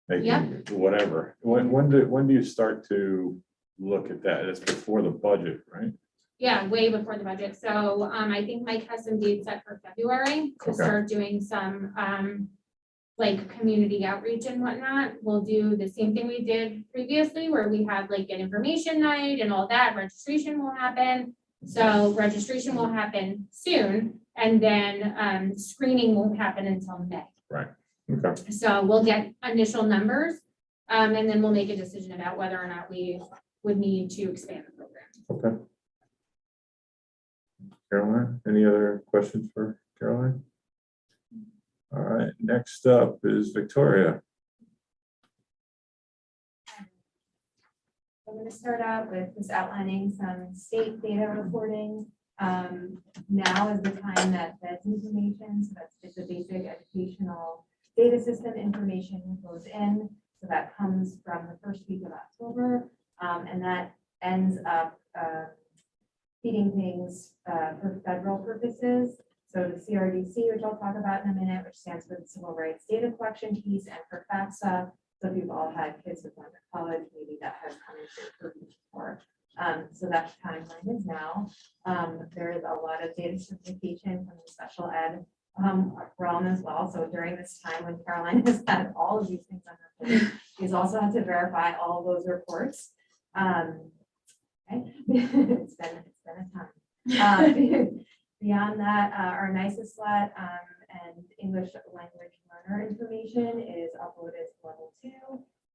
making whatever. When do you start to look at that? It's before the budget, right? Yeah, way before the budget. So I think Mike has some dates set for February to Okay. start doing some like community outreach and whatnot. We'll do the same thing we did previously where we had like an information night and all that. Registration will happen. So registration will happen soon and then screening won't happen until May. Okay. So we'll get initial numbers and then we'll make a decision about whether or not we would need to expand the program. Okay. Caroline, any other questions for Caroline? All right, next up is Victoria. I'm going to start out with just outlining some state data reporting. Now is the time that that's information, so that's just the basic educational data system information goes in. So that comes from the first week of October, and that ends up feeding things for federal purposes. So the CRDC, which I'll talk about in a minute, which stands for the Civil Rights Data Collection Piece, and for FAFSA. So if you've all had kids who've gone to college, maybe that has come into purview before. So that timeline is now. There is a lot of data certification from the special ed realm as well. So during this time when Caroline has had all of these things on her plate, she's also had to verify all of those reports. Okay. it's been a time. Beyond that, our nicest slot and English language learner information is uploaded to level 2,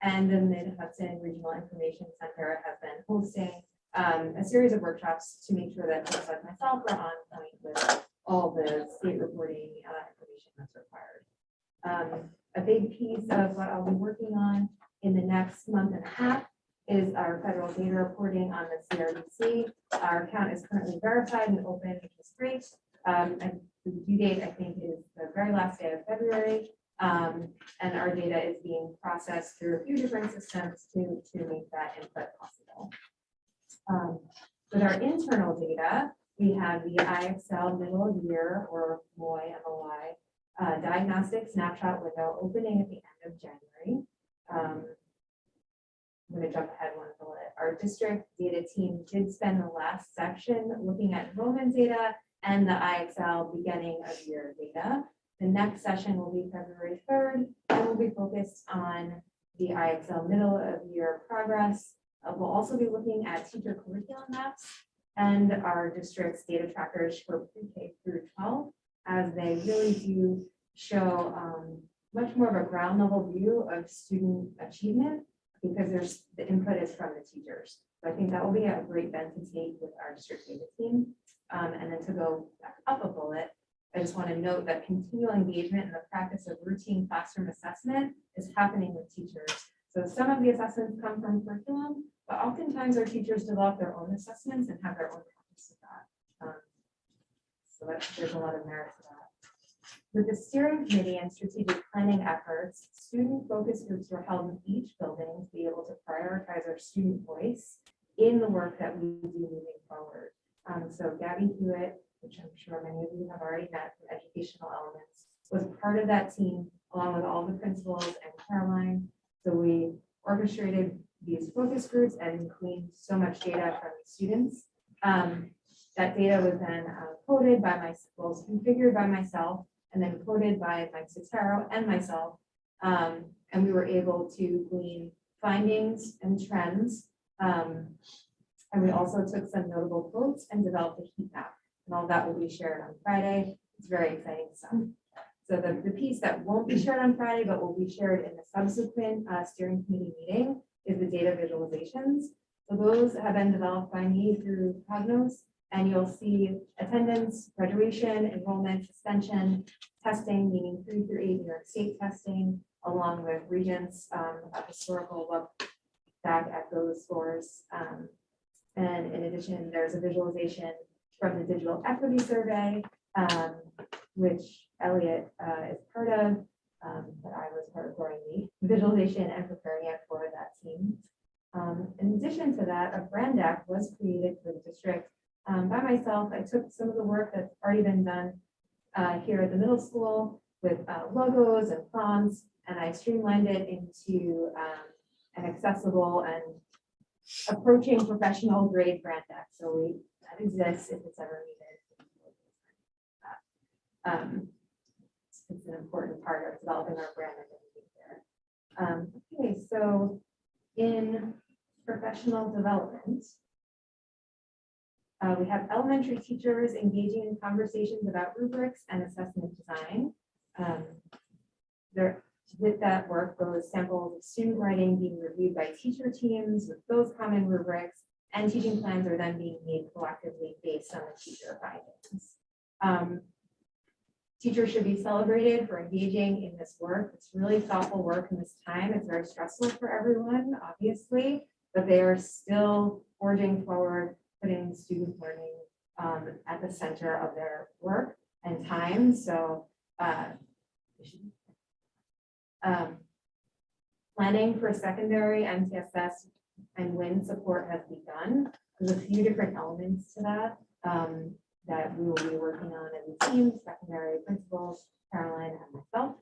and the Mid-Hudson Regional Information Center has been hosting a series of workshops to make sure that folks like myself are on point with all the state reporting information that's required. A big piece of what I'll be working on in the next month and a half is our federal data reporting on the CRBC. Our account is currently verified and open, which is great. And the due date, I think, is the very last day of February. And our data is being processed through a few different systems to make that input possible. With our internal data, we have the IXL middle year, or MOI, diagnostic snapshot window opening at the end of January. I'm going to jump ahead one bullet. Our district data team did spend the last section looking at enrollment data and the IXL beginning of year data. The next session will be February 3rd, and we'll be focused on the IXL middle of year progress. We'll also be looking at teacher curriculum maps and our district's data trackers for pre-K through 12, as they really do show much more of a ground level view of student achievement, because the input is from the teachers. So I think that will be a great bet to take with our district data team. And then to go back up a bullet, I just want to note that continual engagement in the practice of routine classroom assessment is happening with teachers. So some of the assessments come from curriculum, but oftentimes our teachers develop their own assessments and have their own practice of that. So there's a lot of merit to that. With the steering committee and strategic planning efforts, student focus groups were held in each building to be able to prioritize our student voice in the work that we do moving forward. So Gabby Hewitt, which I'm sure many of you have already met from Educational Elements, was part of that team along with all the principals and Caroline. So we orchestrated these focus groups and gleaned so much data from the students. That data was then coded by myself, configured by myself, and then quoted by Mike Sotero and myself. And we were able to glean findings and trends. And we also took some notable quotes and developed a heat map. And all that will be shared on Friday. It's very exciting stuff. So the piece that won't be shared on Friday, but will be shared in the subsequent steering committee meeting, is the data visualizations. So those have been developed by me through Cognos. And you'll see attendance, graduation, enrollment, suspension, testing, meaning 3 through 8 New York State testing, along with Regents, a historical look back at those scores. And in addition, there's a visualization from the Digital Equity Survey, which Elliot is part of, but I was part of during the visualization and preparing it for that team. In addition to that, a brand deck was created for the district by myself. I took some of the work that's already been done here at the middle school with logos and fonts, and I streamlined it into an accessible and approaching professional grade brand deck. So that exists if it's ever needed. It's an important part of developing our brand identity there. Okay, so in professional development, we have elementary teachers engaging in conversations about rubrics and assessment design. With that work goes samples of student writing being reviewed by teacher teams with those common rubrics, and teaching plans are then being made proactively based on the teacher findings. Teachers should be celebrated for engaging in this work. It's really thoughtful work in this time. It's very stressful for everyone, obviously, but they are still forging forward, putting student learning at the center of their work and time. So planning for secondary MTSS and WIN support has begun. There's a few different elements to that that we will be working on as a team, secondary principals, Caroline and myself.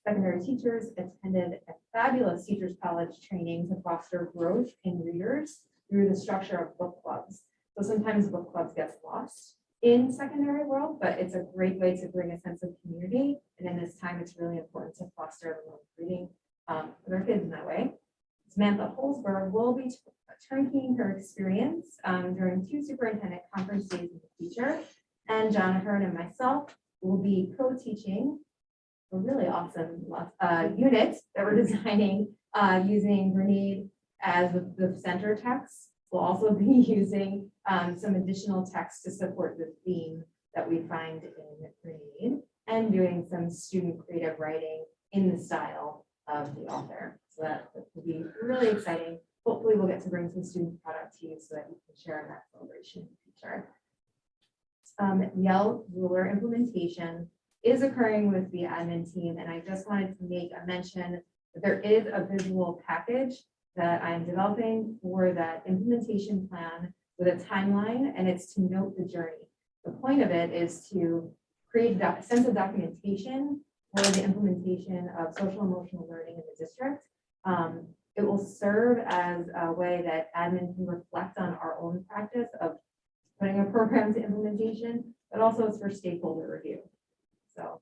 Secondary teachers attended a fabulous Teachers College training to foster growth in readers through the structure of book clubs. So sometimes book clubs gets lost in secondary world, but it's a great way to bring a sense of community. And in this time, it's really important to foster the reading for their kids in that way. Samantha Holzberg will be turnkeying her experience during 2 superintendent conference days with the teacher, and John Ahern and myself will be co-teaching a really awesome unit that we're designing using Grenade as the center text. We'll also be using some additional text to support the theme that we find in Grenade, and doing some student creative writing in the style of the author. So that will be really exciting. Hopefully we'll get to bring some student product to you so that you can share in that celebration in the future. Yell ruler implementation is occurring with the admin team, and I just wanted to make a mention that there is a visual package that I'm developing for that implementation plan with a timeline, and it's to note the journey. The point of it is to create a sense of documentation for the implementation of social emotional learning in the district. It will serve as a way that admin can reflect on our own practice of putting a program to implementation, but also it's for stakeholder review. So,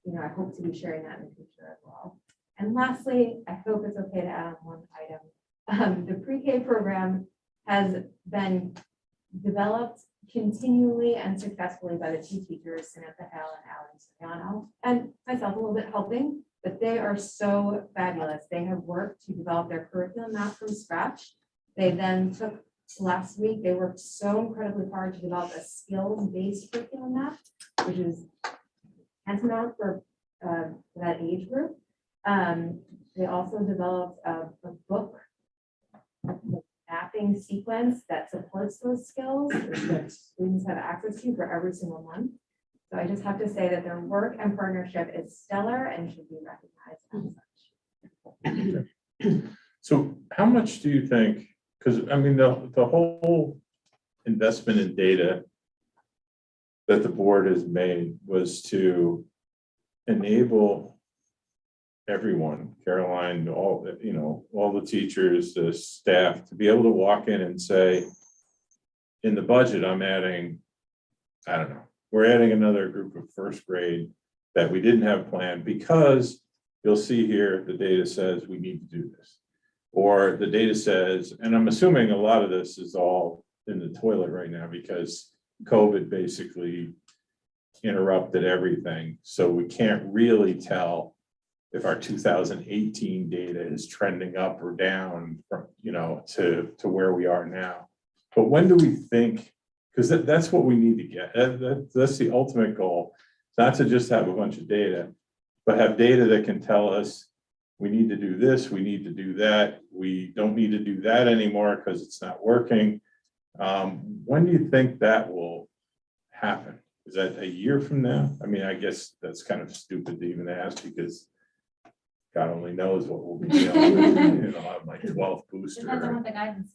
I hope to be sharing that in the future as well. And lastly, I hope it's okay to add on one item. The pre-K program has been developed continually and successfully by the 2 teachers, Samantha Hale and Alan Soriano, and myself a little bit helping, but they are so fabulous. They have worked to develop their curriculum map from scratch. They then took last week, they worked so incredibly hard to develop a skills-based curriculum map, which is tantamount for that age group. They also developed a book mapping sequence that supports those skills that students have access to for every single month. So I just have to say that their work and partnership is stellar and should be recognized as such. So how much do you think, because I mean, the whole investment in data that the board has made was to enable everyone, Caroline, all the teachers, the staff, to be able to walk in and say, in the budget, I'm adding, I don't know, we're adding another group of first grade that we didn't have planned, because you'll see here, the data says we need to do this. Or the data says, and I'm assuming a lot of this is all in the toilet right now because COVID basically interrupted everything. So we can't really tell if our 2018 data is trending up or down from, to where we are now. But when do we think, because that's what we need to get. That's the ultimate goal. Not to just have a bunch of data, but have data that can tell us we need to do this, we need to do that, we don't need to do that anymore because it's not working. When do you think that will happen? Is that a year from now? I mean, I guess that's kind of stupid to even ask because God only knows what we'll be dealing with, on my 12th booster. Depends on what the guidance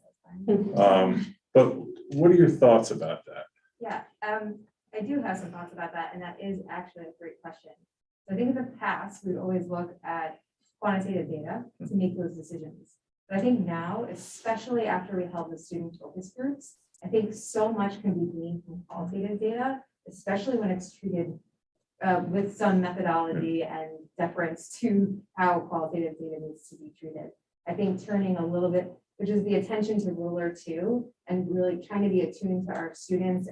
is. But what are your thoughts about that? Yeah, I do have some thoughts about that, and that is actually a great question. So I think in the past, we'd always look at quantitative data to make those decisions. But I think now, especially after we held the student focus groups, I think so much can be gleaned from qualitative data, especially when it's treated with some methodology and deference to how qualitative data needs to be treated. I think turning a little bit, which is the attention to ruler too, and really trying to be attuned to our students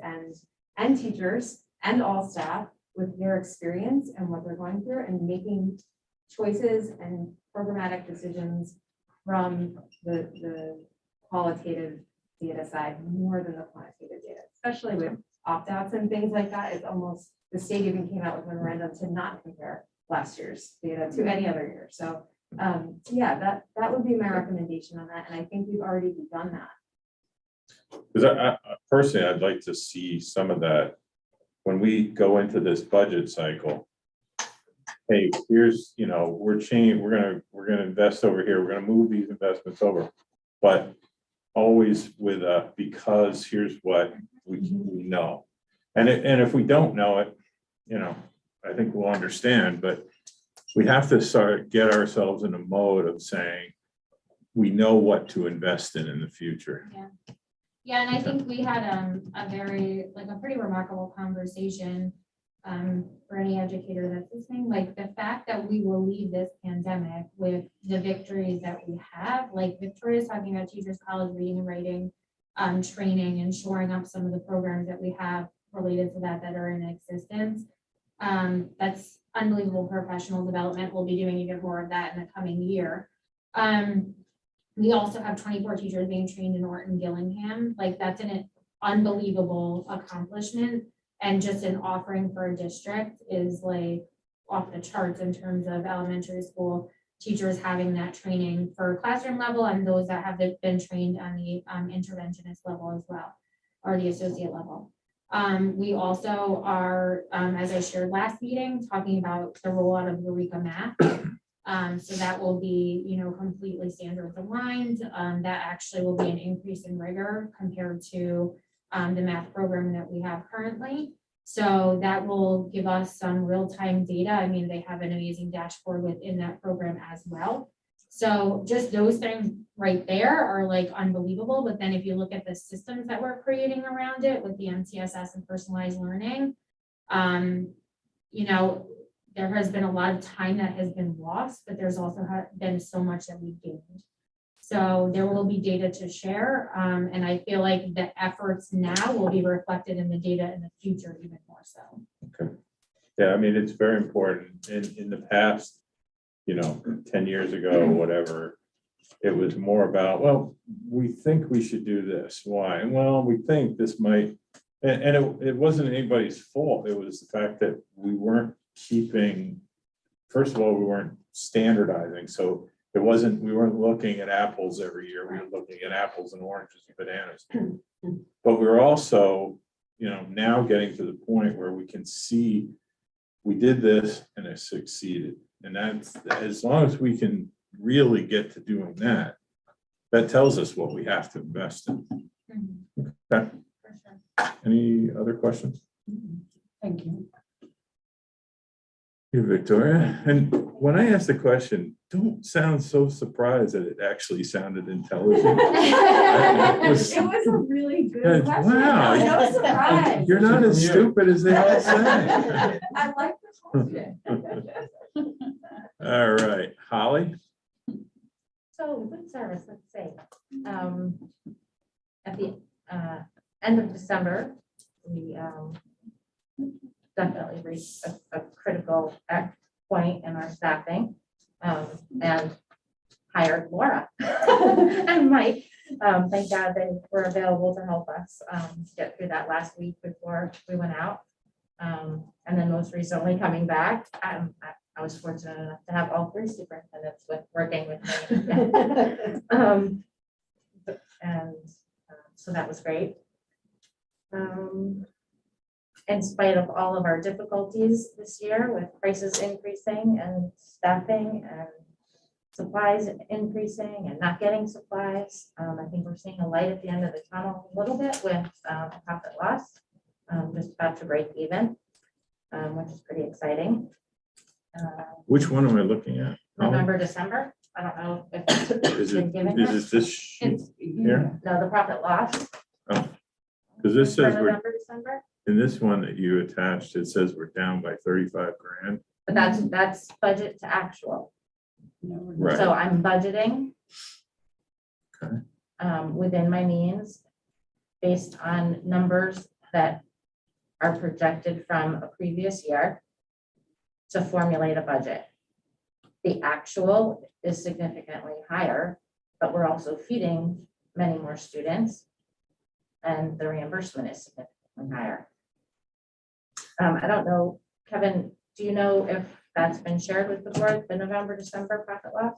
and teachers and all staff with their experience and what they're going through, and making choices and programmatic decisions from the qualitative data side more than the quantitative data, especially with opt-outs and things like that. It's almost, the state even came out with a memorandum to not compare last year's data to any other year. So yeah, that would be my recommendation on that. And I think we've already begun that. Because I personally, I'd like to see some of that when we go into this budget cycle. Hey, here's, we're gonna invest over here. We're gonna move these investments over, but always with because here's what we know. And if we don't know it, I think we'll understand, but we have to get ourselves in a mode of saying, we know what to invest in the future. Yeah, and I think we had a pretty remarkable conversation for any educator that's listening, like the fact that we will leave this pandemic with the victories that we have, like Victoria's talking about Teachers College reading and writing training and shoring up some of the programs that we have related to that are in existence. That's unbelievable professional development. We'll be doing even more of that in the coming year. We also have 24 teachers being trained in Orton Gillingham. Like that's an unbelievable accomplishment, and just an offering for a district is like off the charts in terms of elementary school teachers having that training for classroom level, and those that have been trained on the interventionist level as well, or the associate level. We also are, as I shared last meeting, talking about the rollout of Eureka math. So that will be, completely standards aligned. That actually will be an increase in rigor compared to the math program that we have currently. So that will give us some real-time data. I mean, they have an amazing dashboard within that program as well. So just those things right there are like unbelievable. But then if you look at the systems that we're creating around it with the MTSS and personalized learning, there has been a lot of time that has been lost, but there's also been so much that we've gained. So there will be data to share. And I feel like the efforts now will be reflected in the data in the future even more so. Okay. Yeah, I mean, it's very important. In the past, 10 years ago, whatever, it was more about, well, we think we should do this. Why? Well, we think this might, and it wasn't anybody's fault. It was the fact that we weren't keeping, first of all, we weren't standardizing. So we weren't looking at apples every year. We were looking at apples and oranges and bananas. But we were also, now getting to the point where we can see we did this and it succeeded. And that's, as long as we can really get to doing that, that tells us what we have to invest in. Okay. Any other questions? Thank you. You, Victoria. And when I asked the question, don't sound so surprised that it actually sounded intelligent. It was a really good question. Wow. No surprise. You're not as stupid as they all say. I like the question. All right, Holly. So good service, let's say. At the end of December, we definitely reached a critical point in our staffing and hired Laura and Mike. Thank God they were available to help us get through that last week before we went out. And then most recently coming back, I was fortunate enough to have all three superintendents working with me. So that was great. In spite of all of our difficulties this year with prices increasing and staffing and supplies increasing and not getting supplies. I think we're seeing a light at the end of the tunnel a little bit with profit loss, just about to break even, which is pretty exciting. Which one am I looking at? November, December, I don't know if it's Is been it, given is yet. it this sheet here? No, the profit loss. Because this for says we're, November, December, in this one that you attached, it says we're down by 35 grand. but that's budget to actual. Right. So I'm budgeting. Okay. Within my means, based on numbers that are projected from a previous year to formulate a budget. The actual is significantly higher, but we're also feeding many more students. And the reimbursement is significantly higher. I don't know, Kevin, do you know if that's been shared with the board, the November, December profit loss?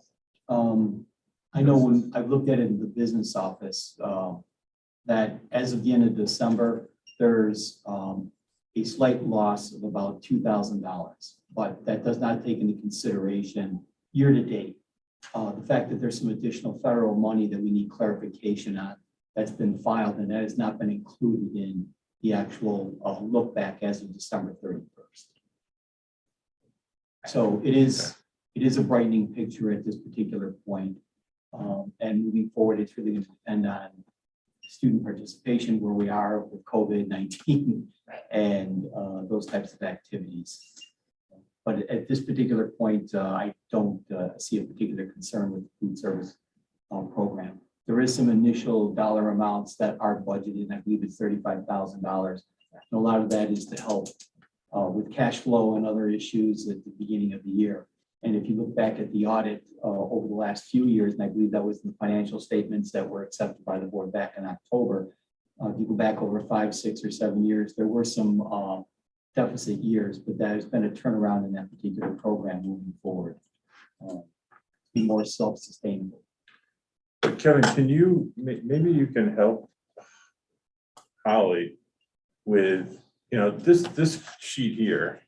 I know when I've looked at it in the business office, that as of the end of December, there's a slight loss of about $2,000, but that does not take into consideration year to date. The fact that there's some additional federal money that we need clarification on that's been filed, and that has not been included in the actual look back as of December 31st. So it is a brightening picture at this particular point. And moving forward, it's really going to depend on student participation, where we are with COVID-19 and those types of activities. But at this particular point, I don't see a particular concern with the food service program. There is some initial dollar amounts that are budgeted. I believe it's $35,000. And a lot of that is to help with cash flow and other issues at the beginning of the year. And if you look back at the audit over the last few years, and I believe that was in the financial statements that were accepted by the board back in October, if you go back over 5, 6, or 7 years, there were some deficit years, but that has been a turnaround in that particular program moving forward. Be more self-sustainable. But Kevin, can you, maybe you can help Holly with, this sheet here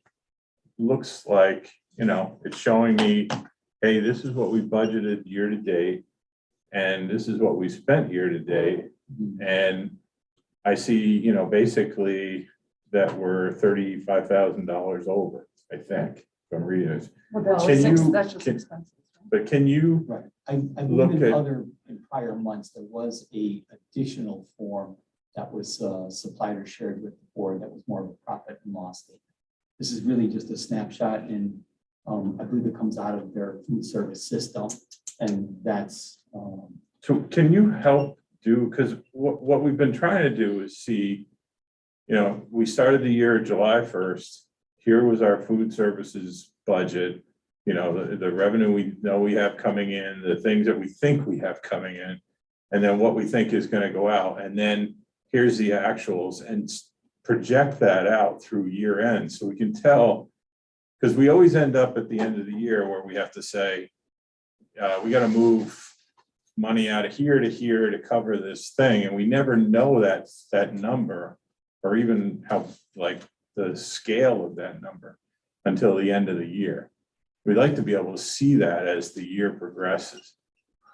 looks like, it's showing me, hey, this is what we budgeted year to date, and this is what we spent year to date. And I see, basically that we're $35,000 over, I think, if I'm reading this. Well, Can you- that's just can- expenses. But can you, Right. I Look believe at- in prior months, there was a additional form that was supplied or shared with the board that was more of a profit and loss statement. This is really just a snapshot, and I believe it comes out of their food service system, and that's so can you help do, because what we've been trying to do is see, we started the year July 1st. Here was our food services budget, the revenue we know we have coming in, the things that we think we have coming in, and then what we think is going to go out. And then here's the actuals, and project that out through year end so we can tell, because we always end up at the end of the year where we have to say, we got to move money out of here to cover this thing. And we never know that number, or even how, like, the scale of that number until the end of the year. We'd like to be able to see that as the year progresses.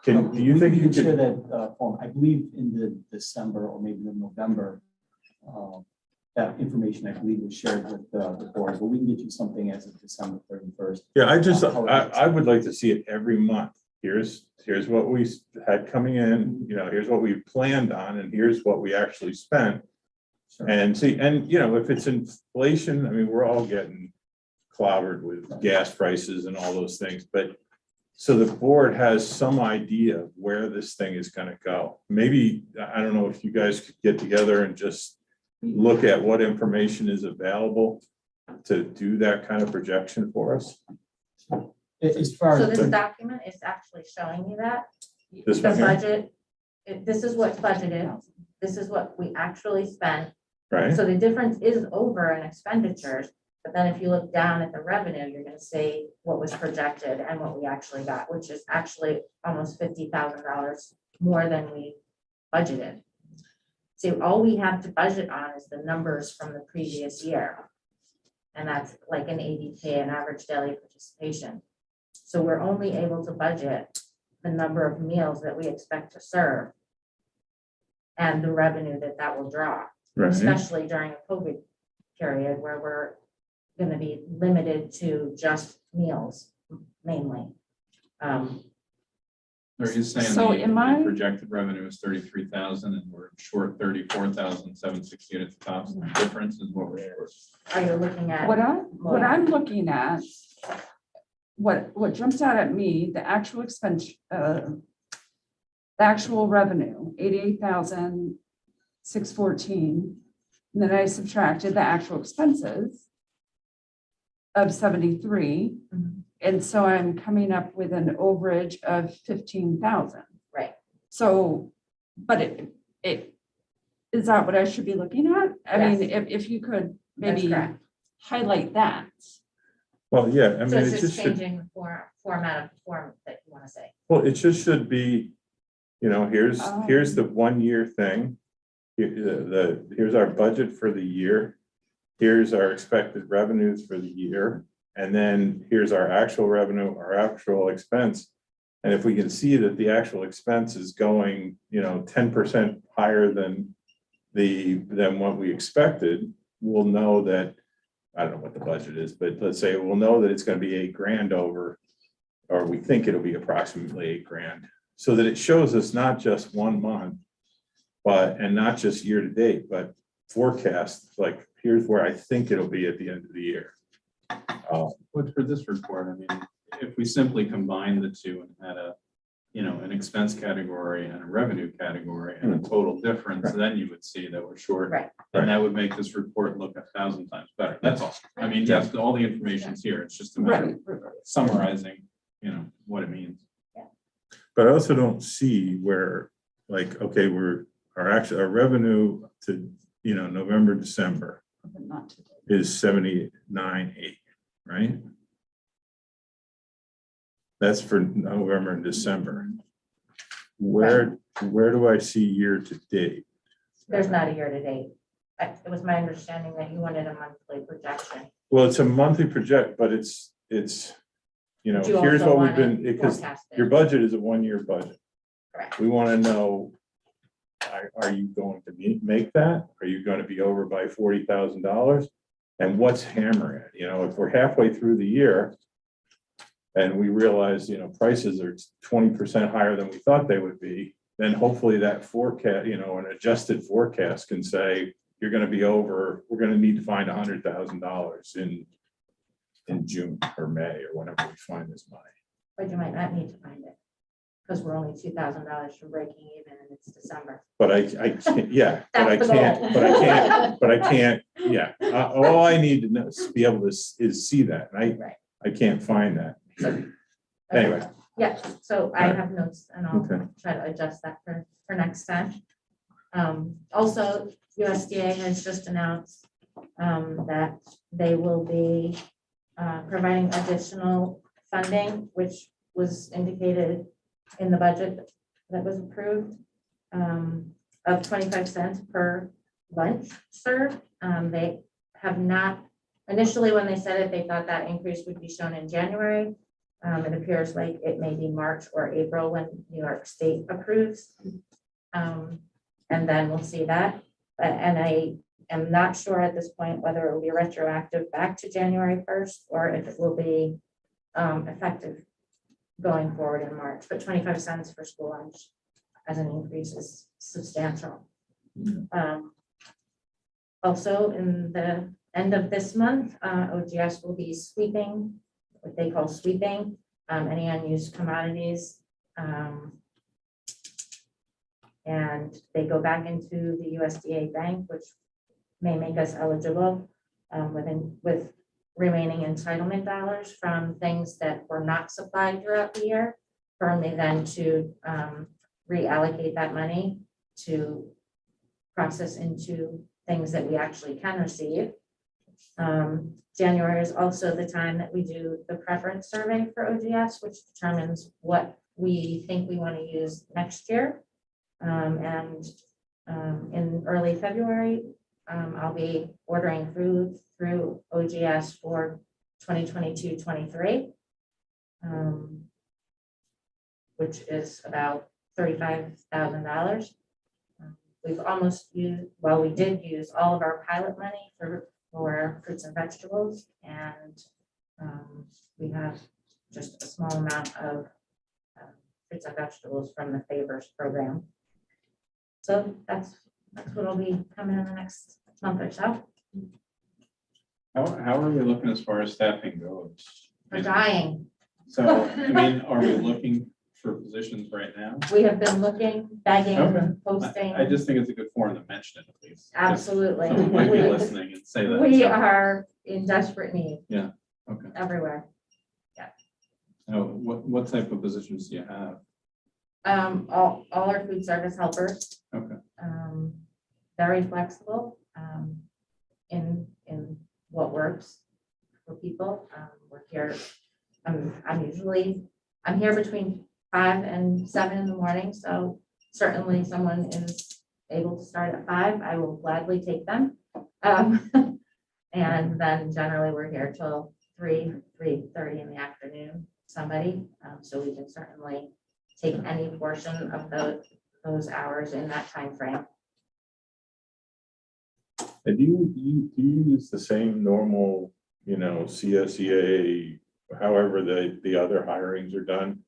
Do you think we you can share could? that form? I believe in the December or maybe the November, that information I believe was shared with the board, but we can get you something as of December 31st. Yeah, I would like to see it every month. Here's what we had coming in, here's what we planned on, and here's what we actually spent. Sure. And see, and if it's inflation, I mean, we're all getting clobbered with gas prices and all those things, but so the board has some idea of where this thing is going to go. Maybe, I don't know if you guys could get together and just look at what information is available to do that kind of projection for us. As far So as this document is actually showing you that. This The one here? budget, this is what's budgeted, this is what we actually spent. Right? So the difference is over in expenditures, but then if you look down at the revenue, you're gonna see what was projected and what we actually got, which is actually almost $50,000 more than we budgeted. So all we have to budget on is the numbers from the previous year. And that's like an ADP, an average daily participation. So we're only able to budget the number of meals that we expect to serve and the revenue that that will draw, Right. especially during a COVID period where we're going to be limited to just meals mainly. Are you saying So the am I- projected revenue is 33,000 and we're short 34,760 at the top? So the difference is what we're short. Are you looking at? What I'm looking at, what jumps out at me, the actual expense, the actual revenue, 88,614. And then I subtracted the actual expenses of 73. Mhm. And so I'm coming up with an overage of 15,000. Right. So, but it, is that what I should be looking at? I mean, Yes. if you could That's maybe correct. highlight that. Well, yeah, I So mean, it's it just just should, changing the format of the form that you want to say. well, it just should be, here's the 1 year thing. Here's our budget for the year. Here's our expected revenues for the year. And then here's our actual revenue, our actual expense. And if we can see that the actual expense is going, 10% higher than what we expected, we'll know that, I don't know what the budget is, but let's say we'll know that it's going to be $8,000 over, or we think it'll be approximately $8,000. So that it shows us not just 1 month, and not just year to date, but forecast, like, here's where I think it'll be at the end of the year. But for this report, I mean, if we simply combine the two and had an expense category and a revenue category and a total difference, then you would see that we're short. Right. And that would make this report look 1,000 times better. That's all. I mean, yes, all the information's here. It's just a matter of summarizing, what it means. But I also don't see where, like, okay, our revenue to, November, December But not today. is 79.8, right? That's for November and December. Where do I see year to date? There's not a year to date. It was my understanding that you wanted a monthly projection. Well, it's a monthly project, but it's, But you here's also what we've wanna been, because forecast it. your budget is a 1 year budget. Correct. We want to know, are you going to make that? Are you going to be over by $40,000? And what's hammer at? If we're halfway through the year and we realize, prices are 20% higher than we thought they would be, then hopefully that forecast, an adjusted forecast can say, you're going to be over, we're going to need to find $100,000 in June or May or whenever we find this money. But you might not need to find it. Because we're only $2,000 from breaking even and it's December. But I can't, yeah, but I That's the can't, goal. but I can't, yeah. All I need to know is be able to is see that. And Right. I can't find that. Anyway. Yeah, so I have notes and I'll Okay. try to adjust that for next time. Also, USDA has just announced that they will be providing additional funding, which was indicated in the budget that was approved, of 25 cents per lunch served. They have not, initially when they said it, they thought that increase would be shown in January. It appears like it may be March or April when New York State approves. And then we'll see that. And I am not sure at this point whether it will be retroactive back to January 1st or if it will be effective going forward in March, but 25 cents for school lunch as an increase is substantial. Also, in the end of this month, OGS will be sweeping, what they call sweeping, any unused commodities. And they go back into the USDA bank, which may make us eligible with remaining entitlement dollars from things that were not supplied throughout the year, for only then to reallocate that money to process into things that we actually can receive. January is also the time that we do the preference survey for OGS, which determines what we think we want to use next year. And in early February, I'll be ordering food through OGS for 2022-23. which is about $35,000. We've almost used, well, we did use all of our pilot money for fruits and vegetables, and we have just a small amount of fruits and vegetables from the favors program. So that's what'll be coming in the next month or so. How are we looking as far as staffing goes? We're dying. So, I mean, are we looking for positions right now? We have been looking, begging, Okay. posting. I just think it's a good forum to mention it, at least. Just Absolutely. someone might be We- listening and say that. We are in desperate need. Yeah, okay. Everywhere. Now, what type of positions do you have? All our food service helpers. Okay. Very flexible, in what works for people. We're here, I'm here between 5 and 7 in the morning, so certainly someone is able to start at 5, I will gladly take them. And then generally we're here till 3:30 in the afternoon, somebody, so we can certainly take any portion of those hours in that time frame. And do you use the same normal, CSEA, however the other hirings are done?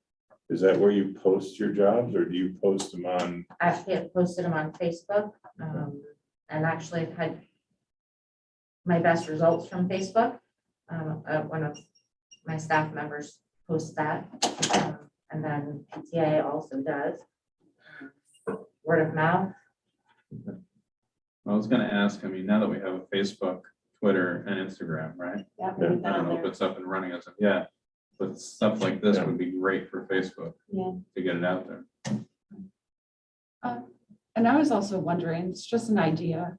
Is that where you post your jobs, or do you post them on? I have posted them on Facebook, and actually I've had my best results from Facebook. One of my staff members posts that, and then PTA also does. Word of mouth. I was gonna ask, I mean, now that we have a Facebook, Twitter, and Instagram, right? Yeah, Yeah. we've been I don't on know if there. it's up and running as of yet, but stuff like this Yeah. would be great for Facebook Yeah. to get it out there. And I was also wondering, it's just an idea.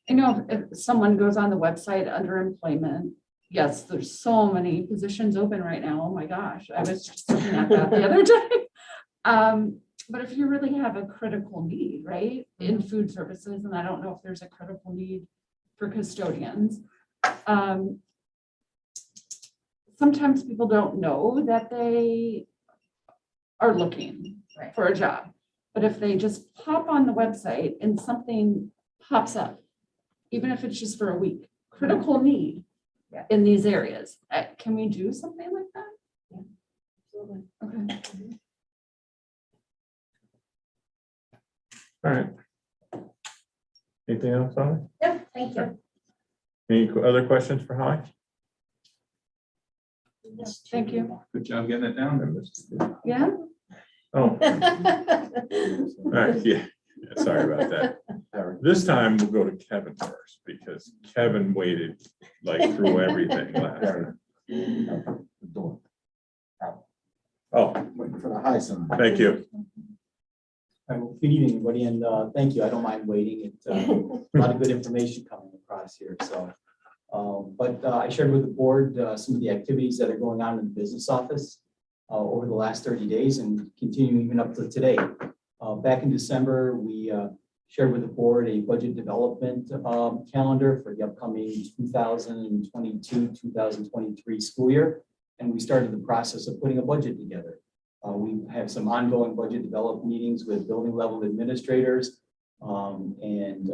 I know if someone goes on the website under employment, yes, there's so many positions open right now. Oh my gosh, I was just looking at that the other day. But if you really have a critical need, right, in food services, and I don't know if there's a critical need for custodians. Sometimes people don't know that they are looking Right. for a job. But if they just pop on the website and something pops up, even if it's just for a week, critical need Yeah. in these areas, can we do something like that? Absolutely. Okay. All right. Anything else, Holly? Yep, thank you. Any other questions for Holly? Thank you. Good job getting it down. Yeah. Oh, all right, yeah, sorry about that. This time we'll go to Kevin first, because Kevin waited like through everything last time. Oh, Waiting for the high sign. thank you. Good evening, everybody, and thank you. I don't mind waiting. It's a lot of good information coming across here, so. But I shared with the board some of the activities that are going on in the business office over the last 30 days and continuing even up to today. Back in December, we shared with the board a budget development calendar for the upcoming 2022-2023 school year. And we started the process of putting a budget together. We have some ongoing budget development meetings with building level administrators and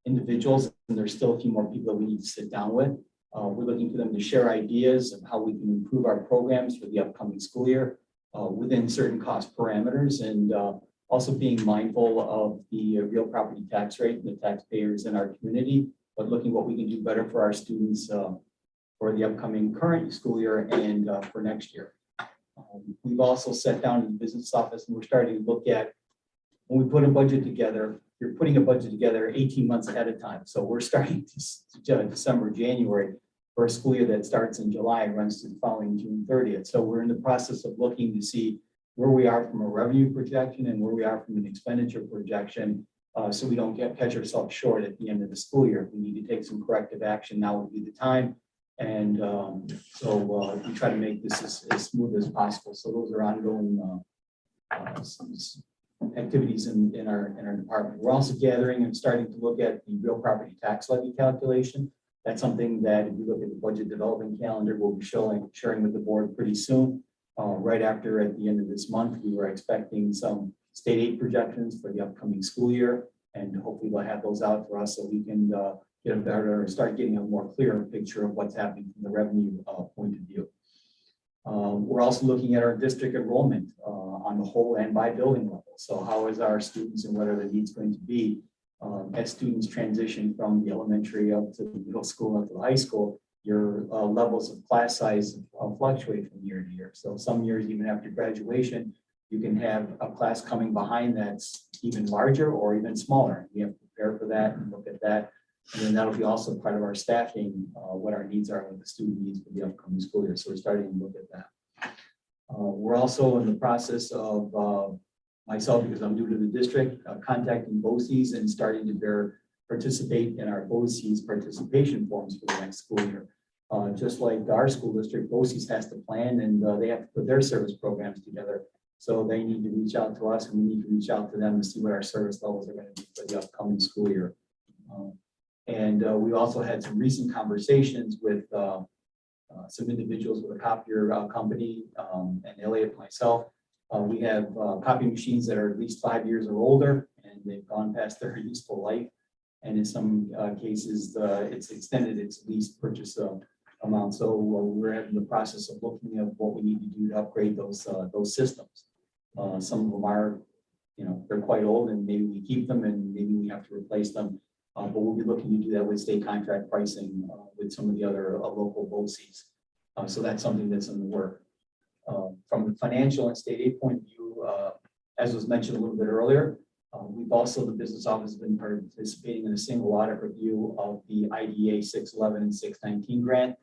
individuals, and there's still a few more people that we need to sit down with. We're looking for them to share ideas of how we can improve our programs for the upcoming school year within certain cost parameters, and also being mindful of the real property tax rate and the taxpayers in our community, but looking what we can do better for our students for the upcoming current school year and for next year. We've also sat down in the business office and we're starting to look at, when we put a budget together, you're putting a budget together 18 months ahead of time. So we're starting December, January for a school year that starts in July and runs to the following June 30th. So we're in the process of looking to see where we are from a revenue projection and where we are from an expenditure projection, so we don't catch ourselves short at the end of the school year. If we need to take some corrective action, now would be the time. And so we try to make this as smooth as possible. So those are ongoing activities in our department. We're also gathering and starting to look at the real property tax levy calculation. That's something that if you look at the budget development calendar, we'll be sharing with the board pretty soon. Right after, at the end of this month, we were expecting some state aid projections for the upcoming school year. And hopefully we'll have those out for us so we can get a better, start getting a more clear picture of what's happening from the revenue point of view. We're also looking at our district enrollment on the whole and by building level. So how is our students and what are the needs going to be as students transition from the elementary up to the middle school, up to the high school? Your levels of class size fluctuate from year to year. So some years, even after graduation, you can have a class coming behind that's even larger or even smaller. We have to prepare for that and look at that. And then that'll be also part of our staffing, what our needs are, what the student needs for the upcoming school year. So we're starting to look at that. We're also in the process of myself, because I'm new to the district, contacting BOCES and starting to participate in our BOCES participation forms for the next school year. Just like our school district, BOCES has to plan and they have to put their service programs together. So they need to reach out to us and we need to reach out to them to see what our service levels are going to be for the upcoming school year. We also had some recent conversations with some individuals with a copier company and Elliot, myself. We have copy machines that are at least 5 years or older and they've gone past their useful life. And in some cases, it's extended its lease purchase amount. So we're in the process of looking at what we need to do to upgrade those systems. Some of them are, they're quite old and maybe we keep them and maybe we have to replace them. But we'll be looking to do that with state contract pricing with some of the other local BOCES. So that's something that's in the work. From the financial and state aid point of view, as was mentioned a little bit earlier, we've also, the business office has been participating in a single audit review of the IDA 611 and 619 grant.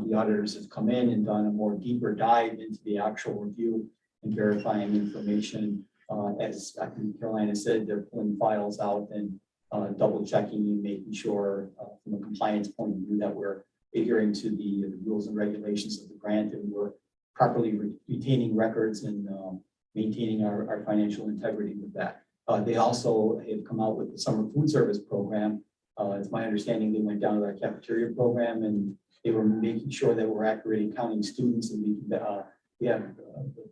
The auditors have come in and done a more deeper dive into the actual review and verifying information. As I think Carolina said, they're pulling files out and double checking and making sure from a compliance point of view that we're adhering to the rules and regulations of the grant and we're properly retaining records and maintaining our financial integrity with that. They also have come out with the summer food service program. It's my understanding they went down to our cafeteria program and they were making sure that we're accurately counting students and we have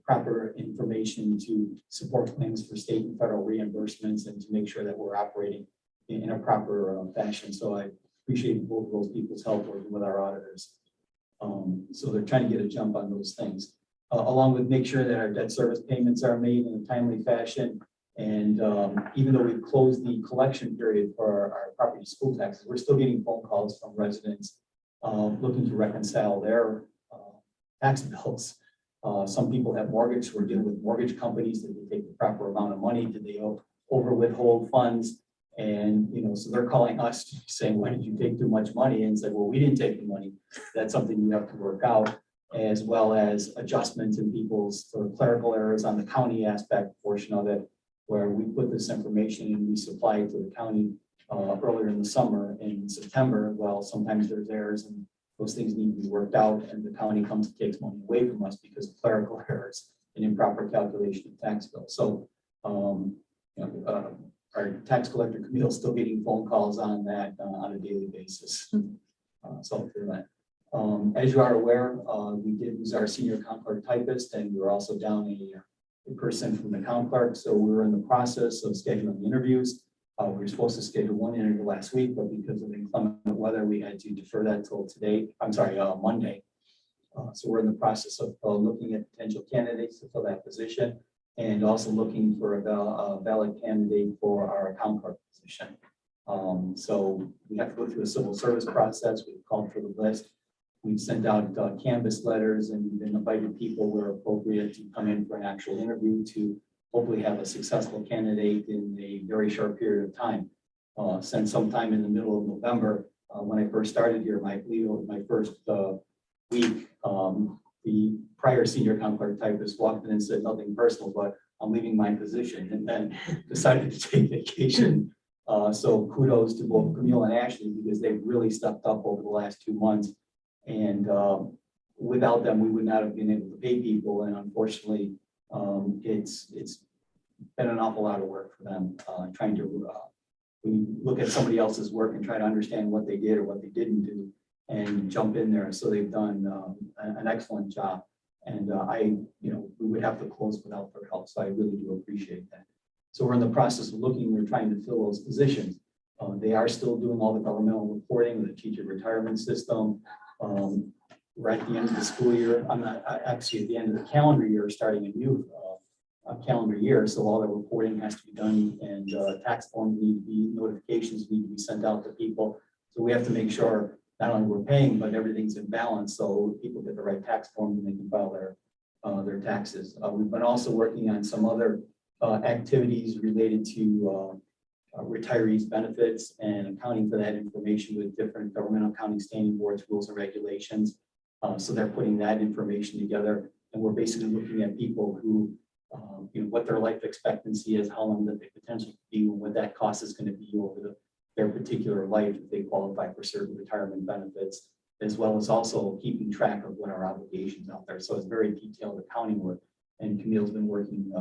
proper information to support claims for state and federal reimbursements and to make sure that we're operating in a proper fashion. So I appreciate both of those people's help working with our auditors. So they're trying to get a jump on those things, along with make sure that our debt service payments are made in a timely fashion. And even though we've closed the collection period for our property school taxes, we're still getting phone calls from residents looking to reconcile their tax bills. Some people have mortgage, we're dealing with mortgage companies that they take the proper amount of money, do they over withhold funds? And, so they're calling us saying, why did you take too much money? And said, well, we didn't take the money. That's something you have to work out, as well as adjustments in people's sort of clerical errors on the county aspect portion of it, where we put this information and we supply it to the county earlier in the summer and in September. Well, sometimes there's errors and those things need to be worked out and the county comes and takes money away from us because of clerical errors and improper calculation of tax bills. So, our tax collector Camille is still getting phone calls on that on a daily basis. So for that. As you are aware, we did lose our senior account clerk typist and we were also down a person from the account clerk. So we were in the process of scheduling interviews. We were supposed to schedule one interview last week, but because of inclement weather, we had to defer that till today. Monday. So we're in the process of looking at potential candidates to fill that position and also looking for a valid candidate for our account clerk position. So we have to go through a civil service process. We've called for the list. We've sent out canvas letters and we've invited people where appropriate to come in for an actual interview to hopefully have a successful candidate in a very short period of time. Since sometime in the middle of November, when I first started here, my first week, the prior senior account clerk typist walked in and said nothing personal, but I'm leaving my position, and then decided to take vacation. So kudos to both Camille and Ashley because they've really stepped up over the last 2 months. And without them, we would not have been able to pay people. And unfortunately, it's been an awful lot of work for them trying to we look at somebody else's work and try to understand what they did or what they didn't do and jump in there. So they've done an excellent job. And we would have to close without their help. So I really do appreciate that. So we're in the process of looking, we're trying to fill those positions. They are still doing all the governmental reporting with the teacher retirement system. We're at the end of the school year. I'm not actually at the end of the calendar year, starting a new calendar year. So all the reporting has to be done, and tax forms need to be, notifications need to be sent out to people. So we have to make sure not only we're paying, but everything's in balance. So people get the right tax form and they can file their taxes. We've been also working on some other activities related to retirees benefits and accounting for that information with different governmental accounting standing boards, rules and regulations. So they're putting that information together, and we're basically looking at people who, what their life expectancy is, how long that they potentially could be, and what that cost is going to be over their particular life if they qualify for certain retirement benefits, as well as also keeping track of what our obligations out there. So it's very detailed accounting work, and Camille's been working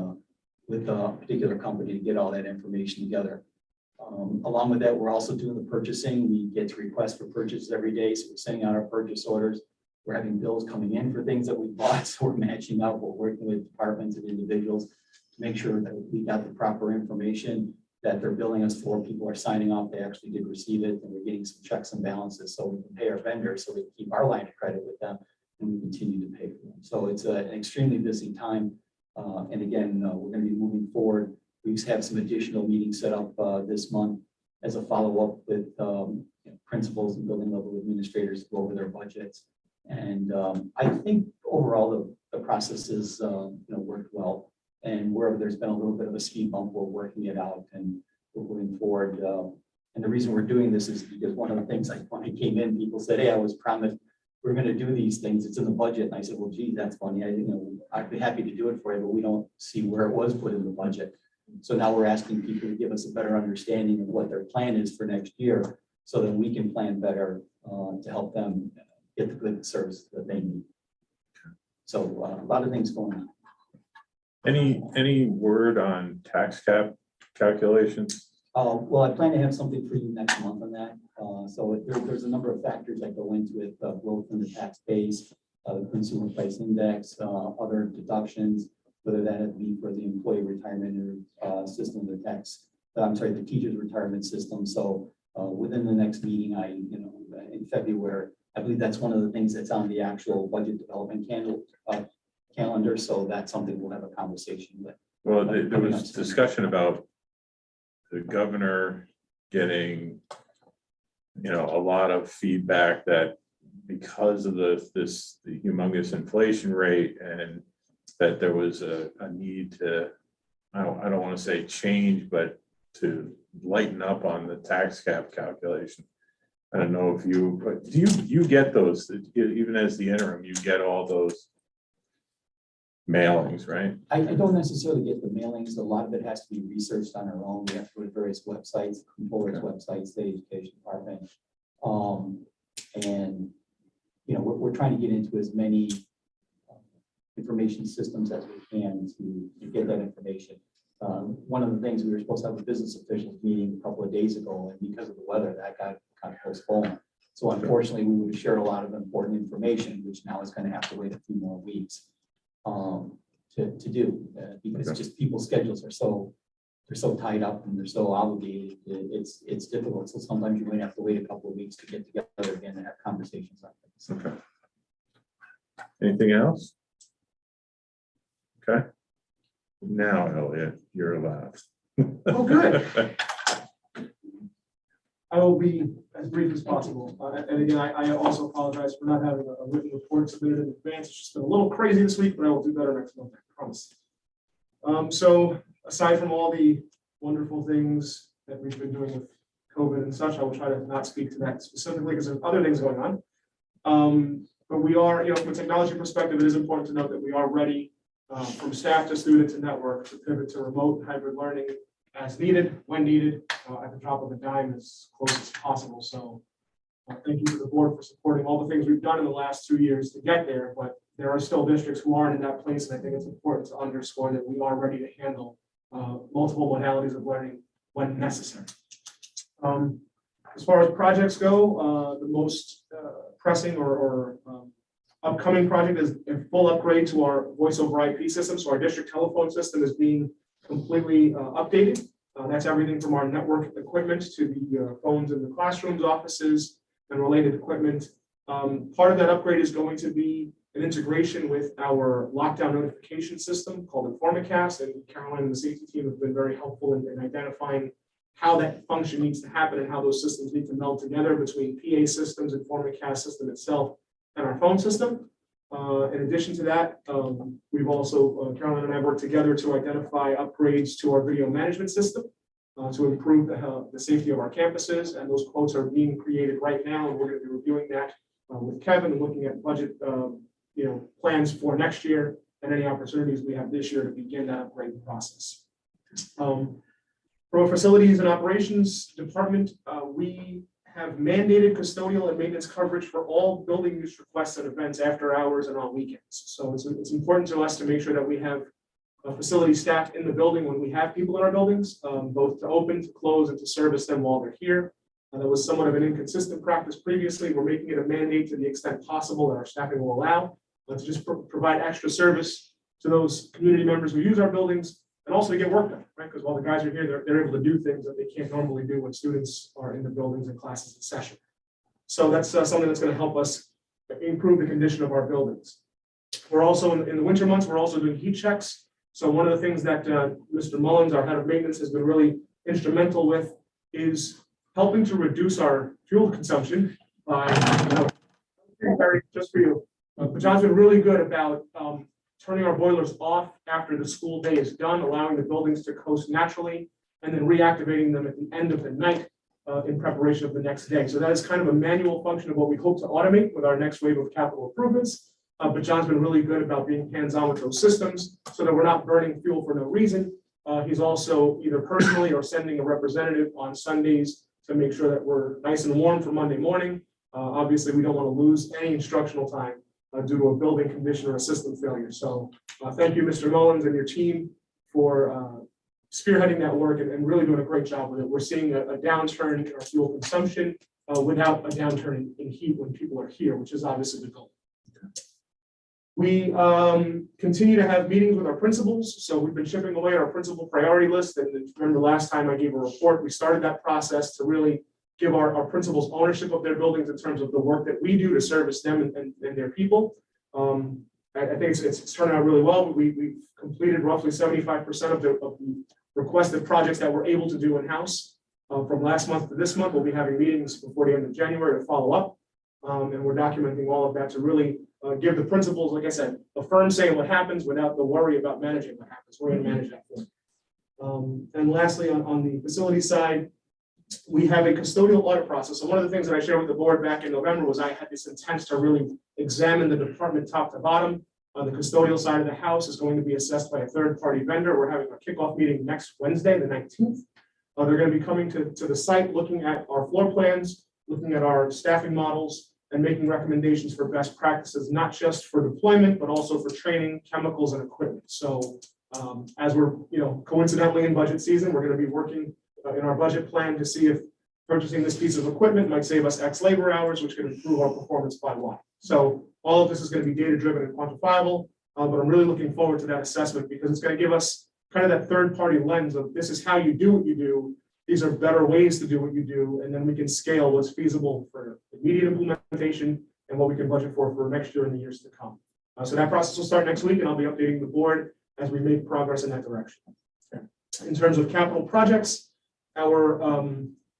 with a particular company to get all that information together. Along with that, we're also doing the purchasing. We get requests for purchases every day, so we're sending out our purchase orders. We're having bills coming in for things that we bought, so we're matching up. We're working with departments and individuals to make sure that we got the proper information that they're billing us for. People are signing off, they actually did receive it, and we're getting some checks and balances so we can pay our vendors, so we can keep our line of credit with them, and we continue to pay for them. So it's an extremely busy time. And again, we're going to be moving forward. We have some additional meetings set up this month as a follow-up with principals and building level administrators to go over their budgets. And I think overall the process has worked well. And wherever there's been a little bit of a speed bump, we're working it out and we're moving forward. And the reason we're doing this is because one of the things when I came in, people said, "Hey, I was promised we're going to do these things. It's in the budget." And I said, "Well, gee, that's funny. I'd be happy to do it for you, but we don't see where it was put in the budget." So now we're asking people to give us a better understanding of what their plan is for next year, so that we can plan better to help them get the good service that they need. So a lot of things going on. Any word on tax cap calculations? Well, I plan to have something for you next month on that. So there's a number of factors that go into it, growth in the tax base, the consumer price index, other deductions, whether that be for the employee retirement system, the teacher's retirement system. So within the next meeting, in February, I believe that's one of the things that's on the actual budget development calendar. So that's something we'll have a conversation with. Well, there was discussion about the governor getting, a lot of feedback that because of the humongous inflation rate, and that there was a need to, I don't want to say change, but to lighten up on the tax cap calculation. I don't know if you get those, even as the interim, you get all those mailings, right? I don't necessarily get the mailings. A lot of it has to be researched on our own. We have to go to various websites, controllers' websites, state education department. And we're trying to get into as many information systems as we can to get that information. One of the things, we were supposed to have a business officials meeting a couple of days ago, and because of the weather, that got kind of postponed. So unfortunately, we would have shared a lot of important information, which now is going to have to wait a few more weeks to do, because just people's schedules are so tied up and they're so obligated. It's difficult. So sometimes you might have to wait a couple of weeks to get together again and have conversations like this. Okay. Anything else? Okay. Now, Elliot, you're last. Oh, good. I will be as brief as possible. And again, I also apologize for not having a written report submitted in advance. It's just been a little crazy this week, but I will do better next month, I promise. So aside from all the wonderful things that we've been doing with COVID and such, I will try to not speak to that specifically because there's other things going on. But we are, from a technology perspective, it is important to note that we are ready from staff to student to network to pivot to remote and hybrid learning as needed, when needed, at the drop of a dime, as close as possible. So thank you to the board for supporting all the things we've done in the last 2 years to get there, but there are still districts who aren't in that place, and I think it's important to underscore that we are ready to handle multiple modalities of learning when necessary. As far as projects go, the most pressing or upcoming project is a full upgrade to our voice over IP system. So our district telephone system is being completely updated. That's everything from our network equipment to the phones in the classrooms, offices, and related equipment. Part of that upgrade is going to be an integration with our lockdown notification system called Informacast, and Caroline and the safety team have been very helpful in identifying how that function needs to happen and how those systems need to meld together between PA systems, Informacast system itself, and our phone system. In addition to that, we've also, Caroline and I worked together to identify upgrades to our video management system to improve the safety of our campuses, and those quotes are being created right now, and we're going to be reviewing that with Kevin and looking at budget plans for next year and any opportunities we have this year to begin that upgrade process. From a facilities and operations department, we have mandated custodial and maintenance coverage for all building use requests and events after hours and on weekends. So it's important to us to make sure that we have facility staff in the building when we have people in our buildings, both to open, to close, and to service them while they're here. That was somewhat of an inconsistent practice previously. We're making it a mandate to the extent possible that our staffing will allow, to just provide extra service to those community members who use our buildings, and also to get work done, right? Because while the guys are here, they're able to do things that they can't normally do when students are in the buildings and classes in session. So that's something that's going to help us improve the condition of our buildings. We're also in the winter months, we're also doing heat checks. So one of the things that Mr. Mullins, our head of maintenance, has been really instrumental with is helping to reduce our fuel consumption by, just for you, but John's been really good about turning our boilers off after the school day is done, allowing the buildings to coast naturally, and then reactivating them at the end of the night in preparation of the next day. So that is kind of a manual function of what we hope to automate with our next wave of capital improvements. But John's been really good about being hands-on with those systems so that we're not burning fuel for no reason. He's also either personally or sending a representative on Sundays to make sure that we're nice and warm for Monday morning. Obviously, we don't want to lose any instructional time due to a building condition or a system failure. So thank you, Mr. Mullins and your team for spearheading that work and really doing a great job with it. We're seeing a downturn in our fuel consumption without a downturn in heat when people are here, which is obviously the goal. We continue to have meetings with our principals. So we've been chipping away at our principal priority list. And remember last time I gave a report, we started that process to really give our principals ownership of their buildings in terms of the work that we do to service them and their people. I think it's turning out really well. We've completed roughly 75% of the requested projects that we're able to do in-house. From last month to this month, we'll be having meetings before the end of January to follow up. And we're documenting all of that to really give the principals, like I said, a firm say what happens without the worry about managing what happens. We're going to manage that for them. And lastly, on the facility side, we have a custodial audit process. So one of the things that I shared with the board back in November was I had this intent to really examine the department top to bottom. The custodial side of the house is going to be assessed by a third-party vendor. We're having a kickoff meeting next Wednesday, the 19th. They're going to be coming to the site, looking at our floor plans, looking at our staffing models, and making recommendations for best practices, not just for deployment, but also for training, chemicals, and equipment. So as we're, coincidentally in budget season, we're going to be working in our budget plan to see if purchasing this piece of equipment might save us X labor hours, which could improve our performance by Y. So all of this is going to be data-driven and quantifiable, but I'm really looking forward to that assessment because it's going to give us kind of that third-party lens of this is how you do what you do. These are better ways to do what you do, and then we can scale what's feasible for immediate implementation and what we can budget for next year and the years to come. So that process will start next week, and I'll be updating the board as we make progress in that direction. Okay. In terms of capital projects, our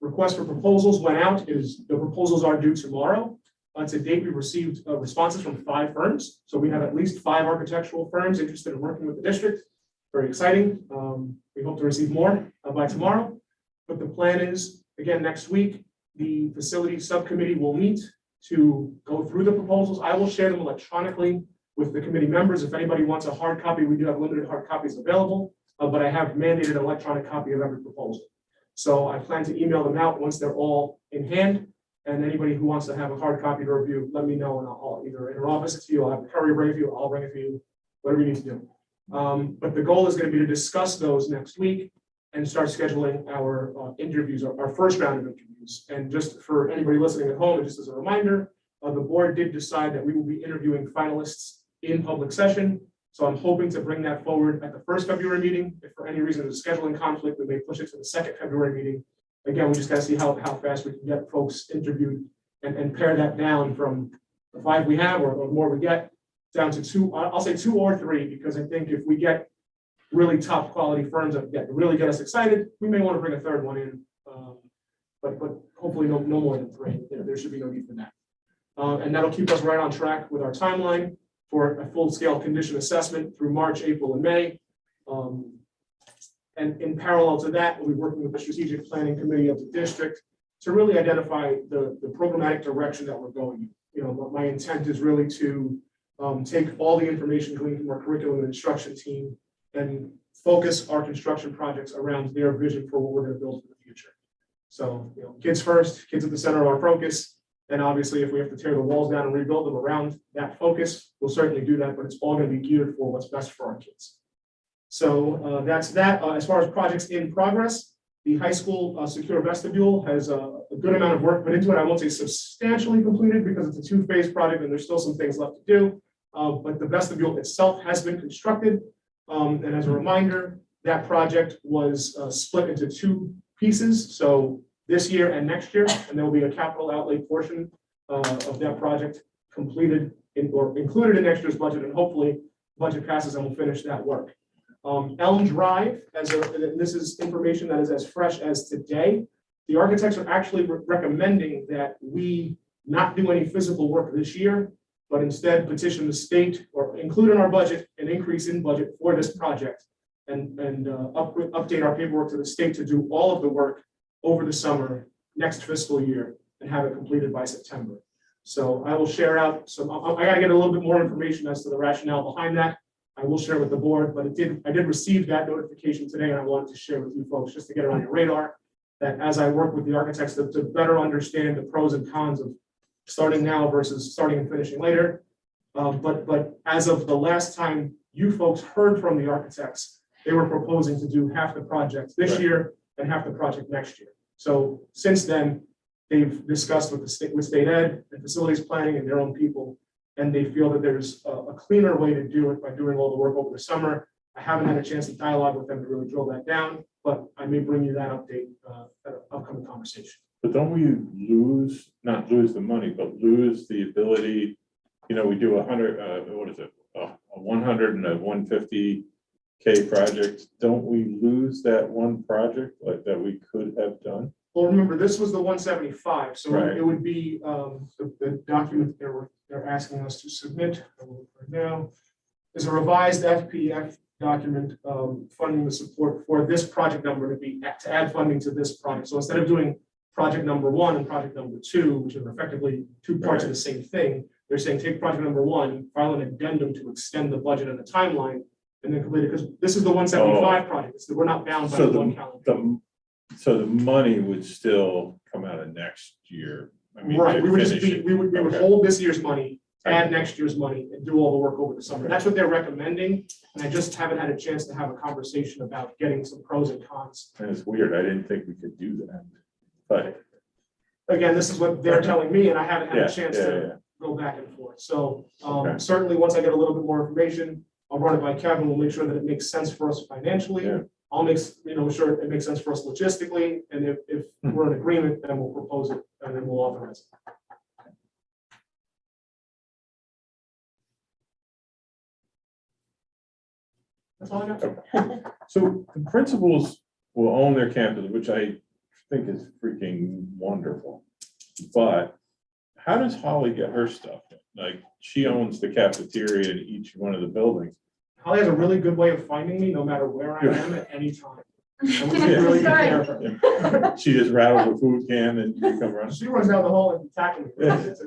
request for proposals went out. The proposals are due tomorrow. To date, we received responses from 5 firms. So we have at least 5 architectural firms interested in working with the district. Very exciting. We hope to receive more by tomorrow. But the plan is, again, next week, the facility subcommittee will meet to go through the proposals. I will share them electronically with the committee members. If anybody wants a hard copy, we do have limited hard copies available, but I have mandated an electronic copy of every proposal. So I plan to email them out once they're all in hand. And anybody who wants to have a hard copy to review, let me know, and I'll either inter-office it to you, I'll have a courier bring it to you, I'll bring it to you, whatever you need to do. But the goal is going to be to discuss those next week and start scheduling our interviews, our first round of interviews. And just for anybody listening at home, and just as a reminder, the board did decide that we will be interviewing finalists in public session. So I'm hoping to bring that forward at the first February meeting. If for any reason there's a scheduling conflict, we may push it to the second February meeting. Again, we just gotta see how fast we can get folks interviewed and pare that down from the 5 we have or more we get down to 2. I'll say 2 or 3, because I think if we get really top quality firms that really get us excited, we may want to bring a third one in. But hopefully no more than 3. There should be no need for that. And that'll keep us right on track with our timeline for a full-scale condition assessment through March, April, and May. And in parallel to that, we'll be working with the strategic planning committee of the district to really identify the programmatic direction that we're going. My intent is really to take all the information gleaned from our curriculum and instruction team and focus our construction projects around their vision for what we're going to build for the future. So, kids first, kids at the center of our focus. And obviously, if we have to tear the walls down and rebuild them around that focus, we'll certainly do that, but it's all going to be geared for what's best for our kids. So that's that. As far as projects in progress, the high school secure vestibule has a good amount of work put into it. I won't say substantially completed because it's a 2-phase project and there's still some things left to do. But the vestibule itself has been constructed. And as a reminder, that project was split into 2 pieces. So this year and next year, and there will be a capital outlay portion of that project completed or included in next year's budget, and hopefully budget passes and we'll finish that work. Elm Drive, and this is information that is as fresh as today. The architects are actually recommending that we not do any physical work this year, but instead petition the state or include in our budget an increase in budget for this project and update our paperwork to the state to do all of the work over the summer, next fiscal year, and have it completed by September. So I will share out some, I gotta get a little bit more information as to the rationale behind that. I will share with the board, but I did receive that notification today and I wanted to share with you folks just to get it on your radar, that as I work with the architects to better understand the pros and cons of starting now versus starting and finishing later. But as of the last time you folks heard from the architects, they were proposing to do half the project this year and half the project next year. So since then, they've discussed with state ed and facilities planning and their own people, and they feel that there's a cleaner way to do it by doing all the work over the summer. I haven't had a chance to dialogue with them to really drill that down, but I may bring you that update at an upcoming conversation. But don't we not lose the money, but lose the ability, we do 100, what is it? A 100 and a 150K project. Don't we lose that one project like that we could have done? Well, remember, this was the 175, so Right. it would be the document they're asking us to submit right now is a revised FPF document funding the support for this project number to add funding to this project. So instead of doing project number 1 and project number 2, which are effectively 2 parts of the same thing, they're saying take project number 1, file an addendum to extend the budget and the timeline, and then complete it, because this is the 175 project. So we're not bound by So the one calendar. So the money would still come out of next year. I mean, Right, to we would just finish be, it. we would Okay. hold this year's money, add next year's money, and do all the work over the summer. That's what they're recommending, and I just haven't had a chance to have a conversation about getting some pros and cons. And it's weird. I didn't think we could do that. But Again, this is what they're telling me, and I haven't had yeah, a chance yeah, to go back and forth. So Okay. certainly, once I get a little bit more information, I'll run it by Kevin. We'll make sure that it makes sense for us financially. Yeah. I'll make sure it makes sense for us logistically, and if we're in agreement, then we'll propose it, and then we'll authorize it. That's all I got. So the principals will own their campus, which I think is freaking wonderful. But how does Holly get her stuff? Like, she owns the cafeteria in each one of the buildings. Holly has a really good way of finding me, no matter where I am at any time. And we take really good care of her. She just rattles a food can and you come around. She runs down the hall and tackles me.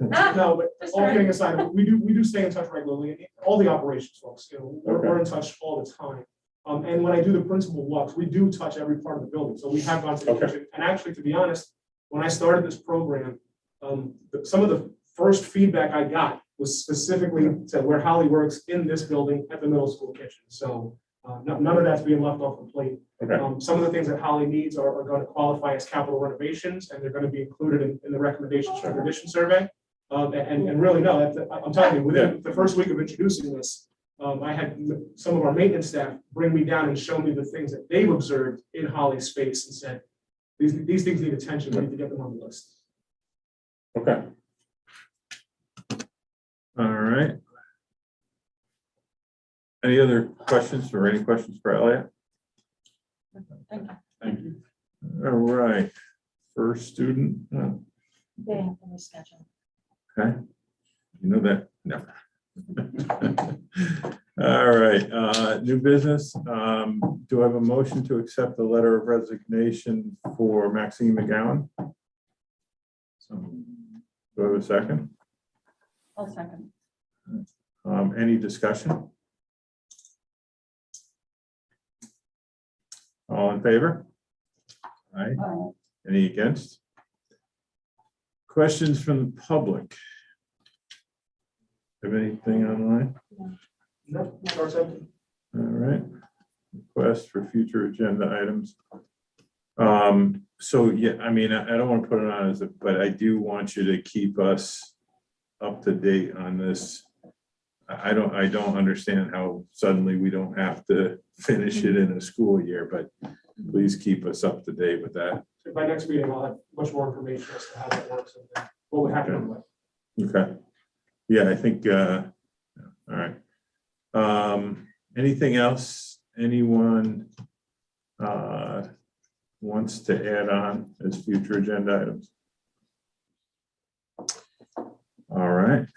No, but all kidding aside, we do stay in touch regularly. All the operations folks, we're in touch all the time. And when I do the principal walks, we do touch every part of the building. So we have gone to the kitchen. And actually, to be honest, when I started this program, some of the first feedback I got was specifically to where Holly works in this building at the middle school kitchen. So None of that's being left off the plate. Okay. Some of the things that Holly needs are going to qualify as capital renovations, and they're going to be included in the recommendations for the condition survey. And really, no, I'm telling you, within the first week of introducing this, I had some of our maintenance staff bring me down and show me the things that they've observed in Holly's space and said, these things need attention, we need to get them on the list. Okay. All right. Any other questions or any questions for Elliot? Thank you. All right, first student, They have to reschedule. okay. You know that, no. All right, new business. Do I have a motion to accept the letter of resignation for Maxine McGowan? Do I have a second? I'll second. Any discussion? All in favor? Aye. Any against? Questions from the public? Have anything online? No, starts empty. All right. Request for future agenda items. So yeah, I mean, I don't want to put it on as a, but I do want you to keep us up to date on this. I don't understand how suddenly we don't have to finish it in a school year, but please keep us up to date with that. So by next meeting, I'll have much more information as to how that works and what would happen. With. Okay. Yeah, I think, all right. Anything else anyone wants to add on as future agenda items? All right.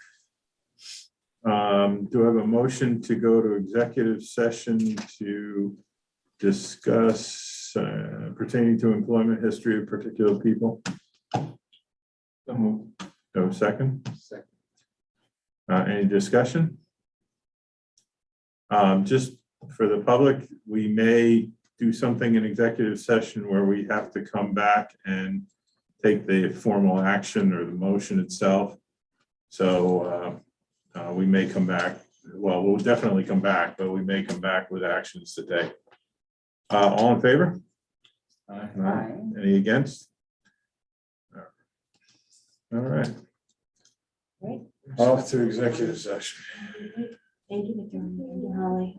Do I have a motion to go to executive session to discuss pertaining to employment history of particular people? No, second? Second. Any discussion? Just for the public, we may do something in executive session where we have to come back and take the formal action or the motion itself. So we may come back, well, we'll definitely come back, but we may come back with actions today. All in favor? Aye. Any against? All right. Great. Off to executive session. Thank you, Victor. Thank you, Holly.